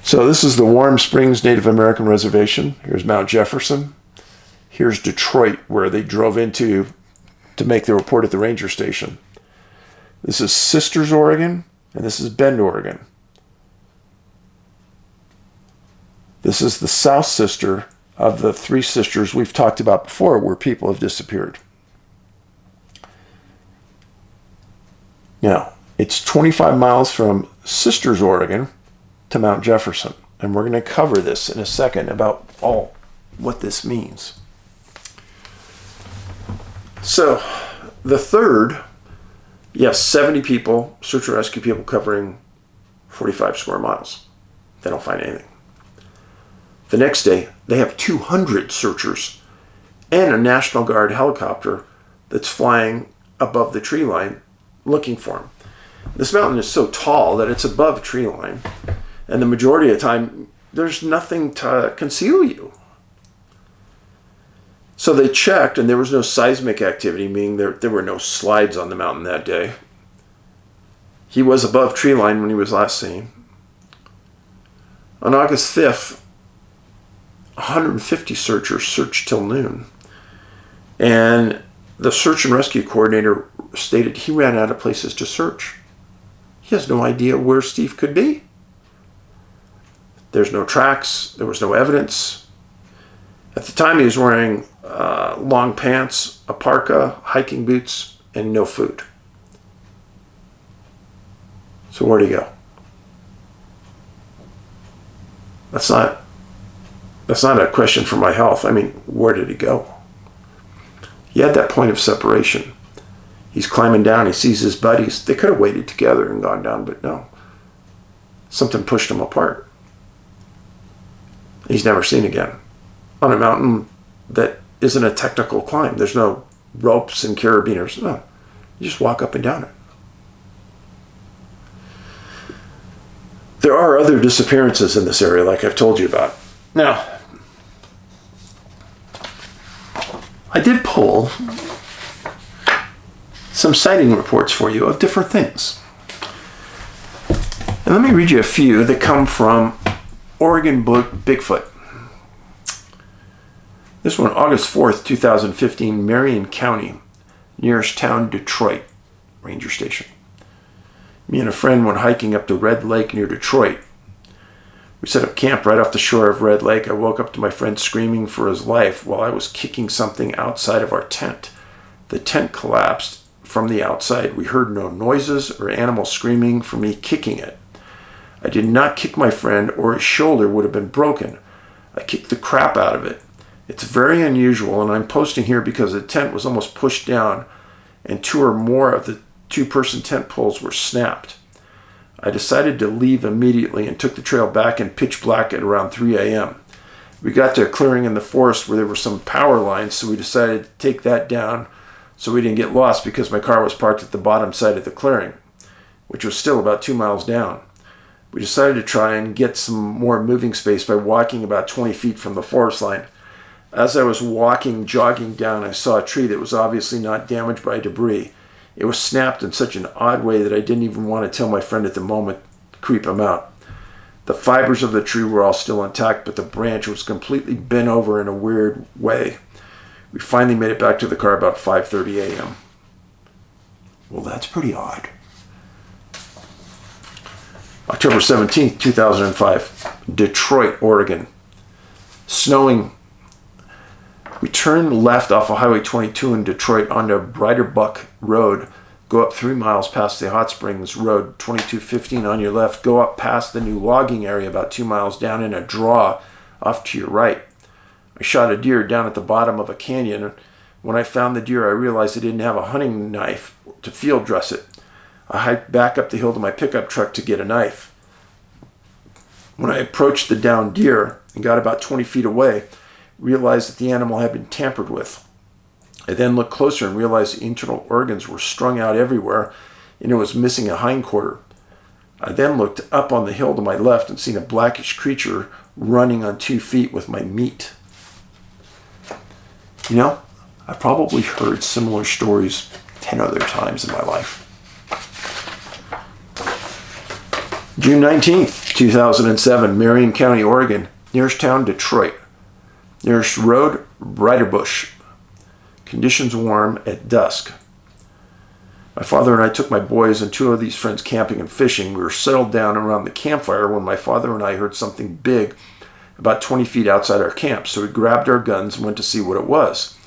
So this is the Warm Springs Native American Reservation. Here's Mount Jefferson. Here's Detroit, where they drove into to make the report at the ranger station. This is Sisters, Oregon, and this is Bend, Oregon. This is the south sister of the 3 sisters we've talked about before, where people have disappeared. Now, it's 25 miles from Sisters, Oregon to Mount Jefferson, and we're going to cover this in a second about what this means. So, the 3rd, you have 70 people, search and rescue people covering 45 square miles. They don't find anything. The next day, they have 200 searchers and a National Guard helicopter that's flying above the tree line looking for them. This mountain is so tall that it's above tree line, and the majority of the time, there's nothing to conceal you. So they checked, and there was no seismic activity, meaning there were no slides on the mountain that day. He was above tree line when he was last seen. On August 5th, 150 searchers searched till noon. And the search and rescue coordinator stated he ran out of places to search. He has no idea where Steve could be. There's no tracks. There was no evidence. At the time, he was wearing long pants, a parka, hiking boots, and no food. So where'd he go? That's not a question for my health. I mean, where did he go? He had that point of separation. He's climbing down. He sees his buddies. They could have waited together and gone down, but no. Something pushed them apart. He's never seen again. On a mountain that isn't a technical climb. There's no ropes and carabiners. No. You just walk up and down it. There are other disappearances in this area, like I've told you about. Now, I did pull some sighting reports for you of different things. And let me read you a few that come from Oregon Bigfoot. This one, August 4th, 2015, Marion County, nearest town, Detroit, Ranger Station. Me and a friend went hiking up to Red Lake near Detroit. We set up camp right off the shore of Red Lake. I woke up to my friend screaming for his life while I was kicking something outside of our tent. The tent collapsed from the outside. We heard no noises or animals screaming for me kicking it. I did not kick my friend, or his shoulder would have been broken. I kicked the crap out of it. It's very unusual, and I'm posting here because the tent was almost pushed down and two or more of the two-person tent poles were snapped. I decided to leave immediately and took the trail back in pitch black at around 3 a.m. We got to a clearing in the forest where there were some power lines, so we decided to take that down so we didn't get lost because my car was parked at the bottom side of the clearing, which was still about 2 miles down. We decided to try and get some more moving space by walking about 20 feet from the forest line. As I was jogging down, I saw a tree that was obviously not damaged by debris. It was snapped in such an odd way that I didn't even want to tell my friend at the moment, creep him out. The fibers of the tree were all still intact, but the branch was completely bent over in a weird way. We finally made it back to the car about 5:30 a.m. Well, that's pretty odd. October 17th, 2005, Detroit, Oregon. Snowing. We turn left off of Highway 22 in Detroit onto Brighter Buck Road, go up 3 miles past the Hot Springs Road, 2215 on your left, go up past the new logging area about 2 miles down in a draw off to your right. I shot a deer down at the bottom of a canyon. When I found the deer, I realized I didn't have a hunting knife to field dress it. I hiked back up the hill to my pickup truck to get a knife. When I approached the downed deer and got about 20 feet away, realized that the animal had been tampered with. I then looked closer and realized the internal organs were strung out everywhere and it was missing a hindquarter. I then looked up on the hill to my left and seen a blackish creature running on 2 feet with my meat. You know, I've probably heard similar stories 10 other times in my life. June 19th, 2007, Marion County, Oregon, nearest town, Detroit. Nearest road, Brighterbush. Conditions warm at dusk. My father and I took my boys and 2 of these friends camping and fishing. We were settled down around the campfire when my father and I heard something big about 20 feet outside our camp, so we grabbed our guns and went to see what it was.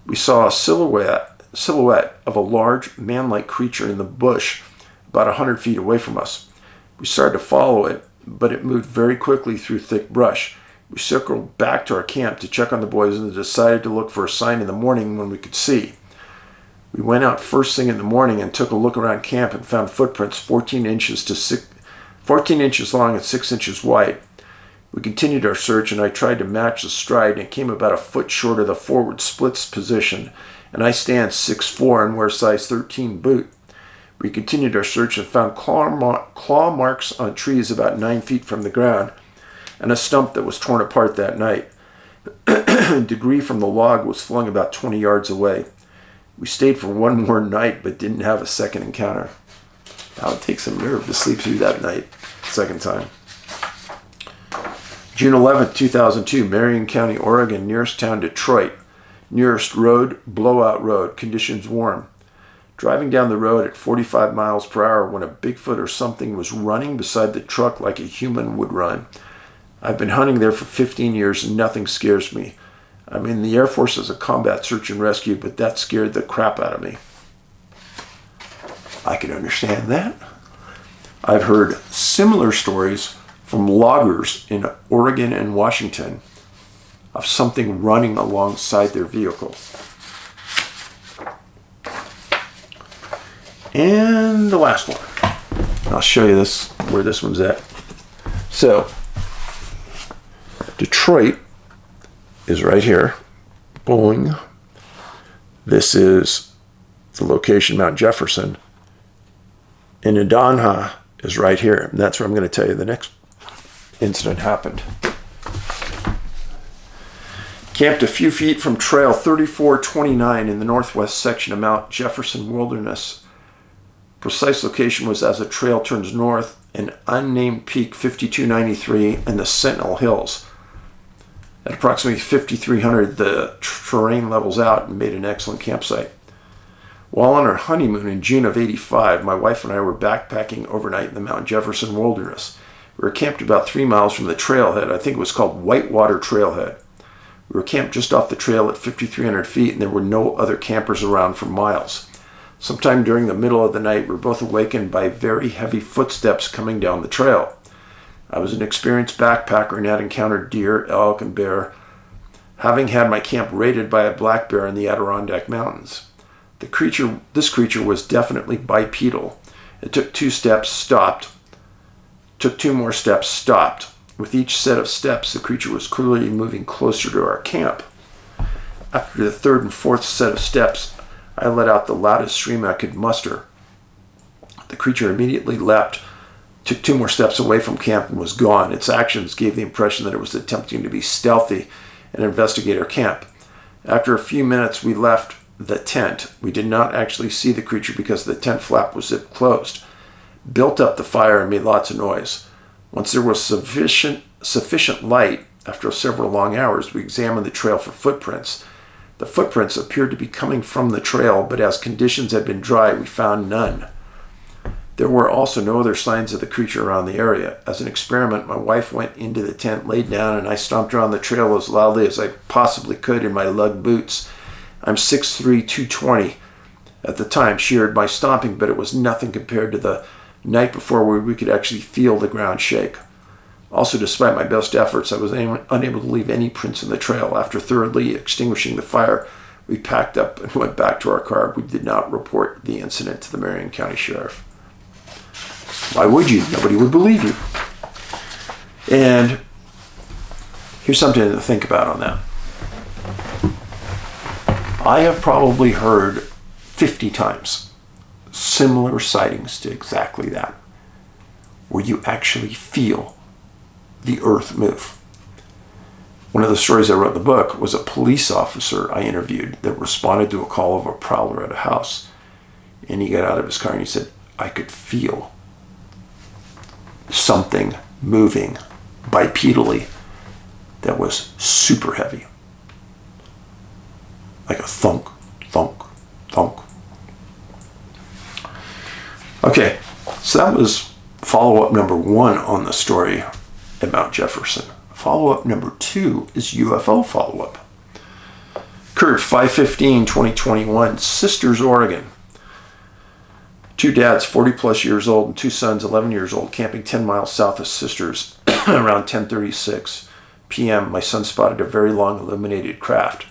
We saw a silhouette of a large, man-like creature in the bush about 100 feet away from us. We started to follow it, but it moved very quickly through thick brush. We circled back to our camp to check on the boys and decided to look for a sign in the morning when we could see. We went out first thing in the morning and took a look around camp and found footprints 14 inches long and 6 inches wide. We continued our search and I tried to match the stride and came about a foot short of the forward splits position, and I stand 6'4" and wear size 13 boot. We continued our search and found claw marks on trees about 9 feet from the ground and a stump that was torn apart that night. Debris from the log was flung about 20 yards away. We stayed for one more night but didn't have a second encounter. Now it takes some nerve to sleep through that night, second time. June 11th, 2002, Marion County, Oregon, nearest town, Detroit. Nearest road, Blowout Road, conditions warm. Driving down the road at 45 miles per hour when a Bigfoot or something was running beside the truck like a human would run. I've been hunting there for 15 years and nothing scares me. I'm in the Air Force as a combat search and rescue, but that scared the crap out of me. I can understand that. I've heard similar stories from loggers in Oregon and Washington of something running alongside their vehicle. And the last one. I'll show you this, where this one's at. So, Detroit is right here. Boing. This is the location, Mount Jefferson. And Adonha is right here. And that's where I'm going to tell you the next incident happened. Camped a few feet from Trail 3429 in the northwest section of Mount Jefferson Wilderness. Precise location was as the trail turns north, an unnamed peak 5293 and the Sentinel Hills. At approximately 5300, the terrain levels out and made an excellent campsite. While on our honeymoon in June of 85, my wife and I were backpacking overnight in the Mount Jefferson Wilderness. We were camped about 3 miles from the trailhead. I think it was called Whitewater Trailhead. We were camped just off the trail at 5,300 feet, and there were no other campers around for miles. Sometime during the middle of the night, we were both awakened by very heavy footsteps coming down the trail. I was an experienced backpacker and had encountered deer, elk, and bear, having had my camp raided by a black bear in the Adirondack Mountains. This creature was definitely bipedal. It took 2 steps, stopped. Took 2 more steps, stopped. With each set of steps, the creature was clearly moving closer to our camp. After the 3rd and 4th set of steps, I let out the loudest scream I could muster. The creature immediately leapt, took 2 more steps away from camp, and was gone. Its actions gave the impression that it was attempting to be stealthy and investigate our camp. After a few minutes, we left the tent. We did not actually see the creature because the tent flap was zipped closed. Built up the fire and made lots of noise. Once there was sufficient light, after several long hours, we examined the trail for footprints. The footprints appeared to be coming from the trail, but as conditions had been dry, we found none. There were also no other signs of the creature around the area. As an experiment, my wife went into the tent, laid down, and I stomped around the trail as loudly as I possibly could in my lug boots. I'm 6'3", 220. At the time, she heard my stomping, but it was nothing compared to the night before where we could actually feel the ground shake. Also, despite my best efforts, I was unable to leave any prints in the trail. After thoroughly extinguishing the fire, we packed up and went back to our car. We did not report the incident to the Marion County Sheriff. Why would you? Nobody would believe you. And here's something to think about on that. I have probably heard 50 times similar sightings to exactly that, where you actually feel the earth move. One of the stories I wrote in the book was a police officer I interviewed that responded to a call of a prowler at a house. And he got out of his car and he said, I could feel something moving bipedally that was super heavy. Like a thunk, thunk, thunk. Okay, so that was follow-up number 1 on the story at Mount Jefferson. Follow-up number 2 is UFO follow-up. Occurred 5/15/2021, Sisters, Oregon. 2 dads, 40-plus years old, and 2 sons, 11 years old, camping 10 miles south of Sisters. Around 10:36 p.m., my son spotted a very long illuminated craft.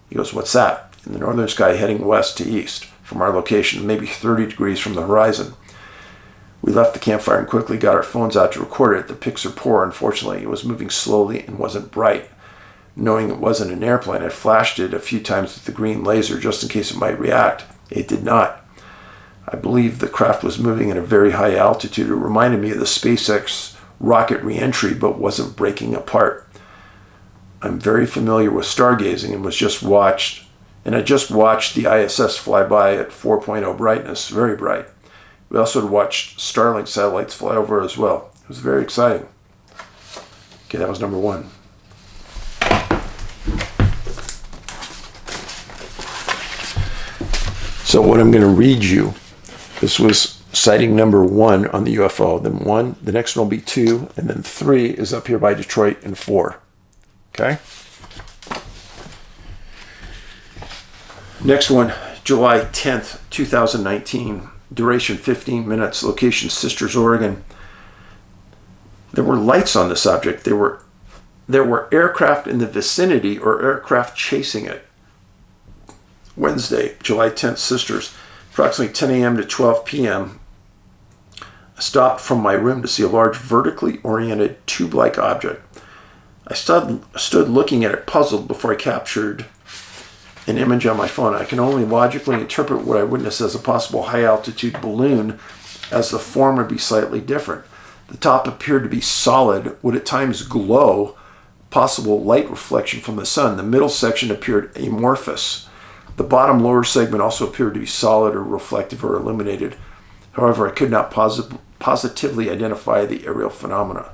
He goes, what's that? In the northern sky, heading west to east from our location, maybe 30 degrees from the horizon. We left the campfire and quickly got our phones out to record it. The pics are poor, unfortunately. It was moving slowly and wasn't bright. Knowing it wasn't an airplane, I flashed it a few times with the green laser just in case it might react. It did not. I believe the craft was moving at a very high altitude. It reminded me of the SpaceX rocket re-entry, but wasn't breaking apart. I'm very familiar with stargazing and I just watched the ISS fly by at 4.0 brightness, very bright. We also watched Starlink satellites fly over as well. It was very exciting. Okay, that was number 1. So what I'm going to read you, this was sighting number 1 on the UFO. Then 1, the next one will be 2, and then 3 is up here by Detroit, and 4. Okay? Next one, July 10th, 2019. Duration 15 minutes. Location Sisters, Oregon. There were lights on this object. There were aircraft in the vicinity or aircraft chasing it. Wednesday, July 10th, Sisters, approximately 10 a.m. to 12 p.m. I stopped from my room to see a large vertically oriented tube-like object. I stood looking at it puzzled before I captured an image on my phone. I can only logically interpret what I witnessed as a possible high-altitude balloon, as the form would be slightly different. The top appeared to be solid, would at times glow, possible light reflection from the sun. The middle section appeared amorphous. The bottom lower segment also appeared to be solid or reflective or illuminated. However, I could not positively identify the aerial phenomena.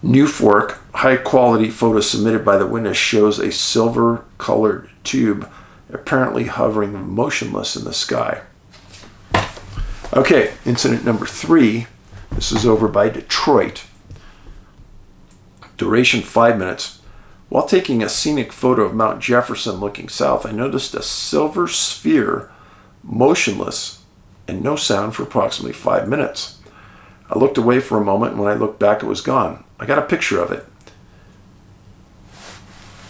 New Fork, high-quality photo submitted by the witness shows a silver-colored tube apparently hovering motionless in the sky. Okay, incident number 3. This is over by Detroit. Duration 5 minutes. While taking a scenic photo of Mount Jefferson looking south, I noticed a silver sphere, motionless, and no sound for approximately 5 minutes. I looked away for a moment, and when I looked back, it was gone. I got a picture of it.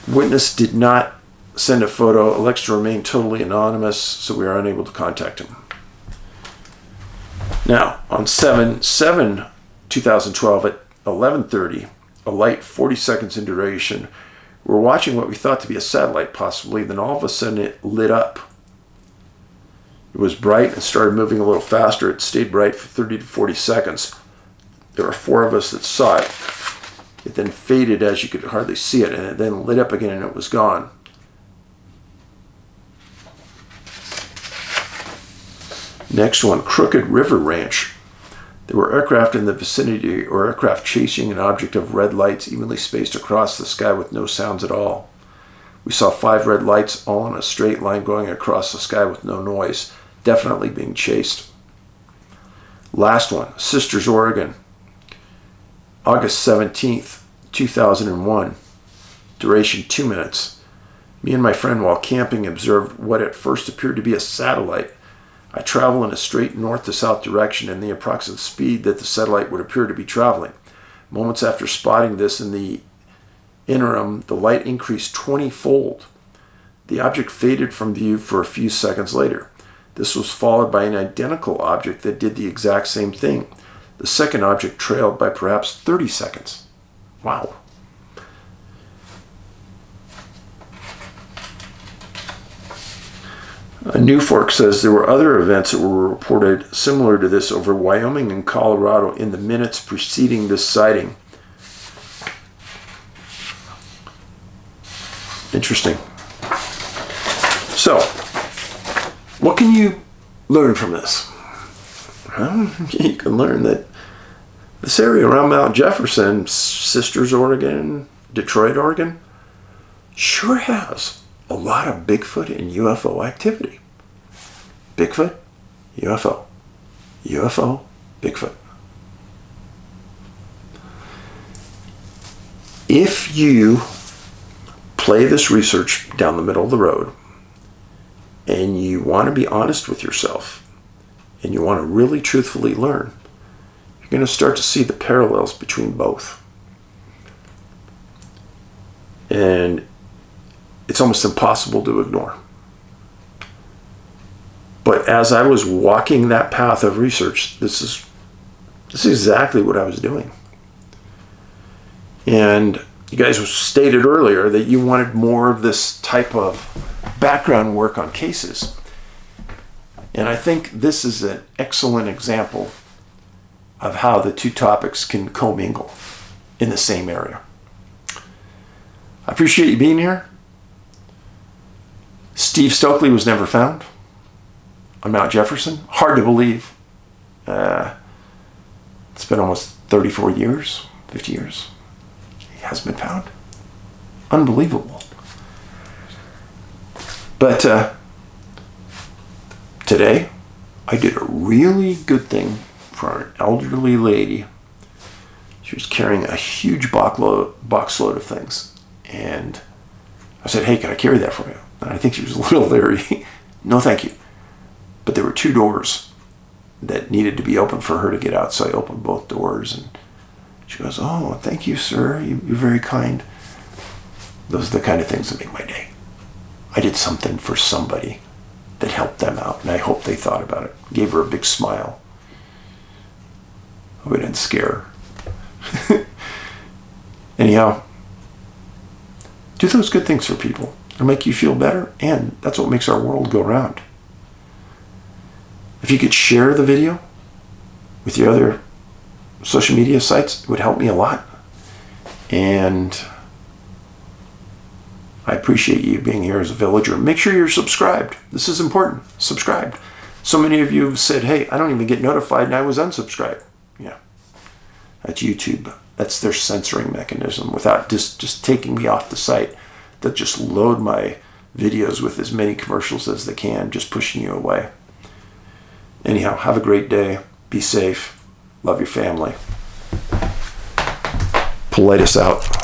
Witness did not send a photo, elects to remain totally anonymous, so we are unable to contact him. Now, on 7/7/2012 at 11:30, a light 40 seconds in duration, we were watching what we thought to be a satellite possibly, then all of a sudden it lit up. It was bright and started moving a little faster. It stayed bright for 30 to 40 seconds. There were 4 of us that saw it. It then faded as you could hardly see it, and it then lit up again and it was gone. Next one, Crooked River Ranch. There were aircraft in the vicinity or aircraft chasing an object of red lights evenly spaced across the sky with no sounds at all. We saw 5 red lights all in a straight line going across the sky with no noise, definitely being chased. Last one, Sisters, Oregon. August 17th, 2001. Duration 2 minutes. Me and my friend, while camping, observed what at first appeared to be a satellite. I travel in a straight north to south direction in the approximate speed that the satellite would appear to be traveling. Moments after spotting this in the interim, the light increased 20-fold. The object faded from view for a few seconds later. This was followed by an identical object that did the exact same thing. The second object trailed by perhaps 30 seconds. Wow. New Fork says there were other events that were reported similar to this over Wyoming and Colorado in the minutes preceding this sighting. Interesting. So, what can you learn from this? Well, you can learn that this area around Mount Jefferson, Sisters, Oregon, Detroit, Oregon, sure has a lot of Bigfoot and UFO activity. Bigfoot, UFO, UFO, Bigfoot. If you play this research down the middle of the road and you want to be honest with yourself and you want to really truthfully learn, you're going to start to see the parallels between both. And it's almost impossible to ignore. But as I was walking that path of research, this is exactly what I was doing. And you guys stated earlier that you wanted more of this type of background work on cases. And I think this is an excellent example of how the two topics can commingle in the same area. I appreciate you being here. Steve Stokeley was never found on Mount Jefferson. Hard to believe. It's been almost 34 years, 50 years. He hasn't been found. Unbelievable. But today, I did a really good thing for an elderly lady. She was carrying a huge box load of things. And I said, hey, can I carry that for you? And I think she was a little leery. No, thank you. But there were 2 doors that needed to be open for her to get out. So I opened both doors, and she goes, "Oh, thank you, sir. You're very kind." Those are the kind of things that make my day. I did something for somebody that helped them out, and I hope they thought about it. Gave her a big smile. Hope I didn't scare her. Anyhow, do those good things for people. It'll make you feel better, and that's what makes our world go round. If you could share the video with your other social media sites, it would help me a lot. And I appreciate you being here as a villager. Make sure you're subscribed. This is important. Subscribed. So many of you have said, "Hey, I don't even get notified," and I was unsubscribed. Yeah. That's YouTube. That's their censoring mechanism. Without just taking me off the site, they'll just load my videos with as many commercials as they can, just pushing you away. Anyhow, have a great day. Be safe. Love your family. Paulides out.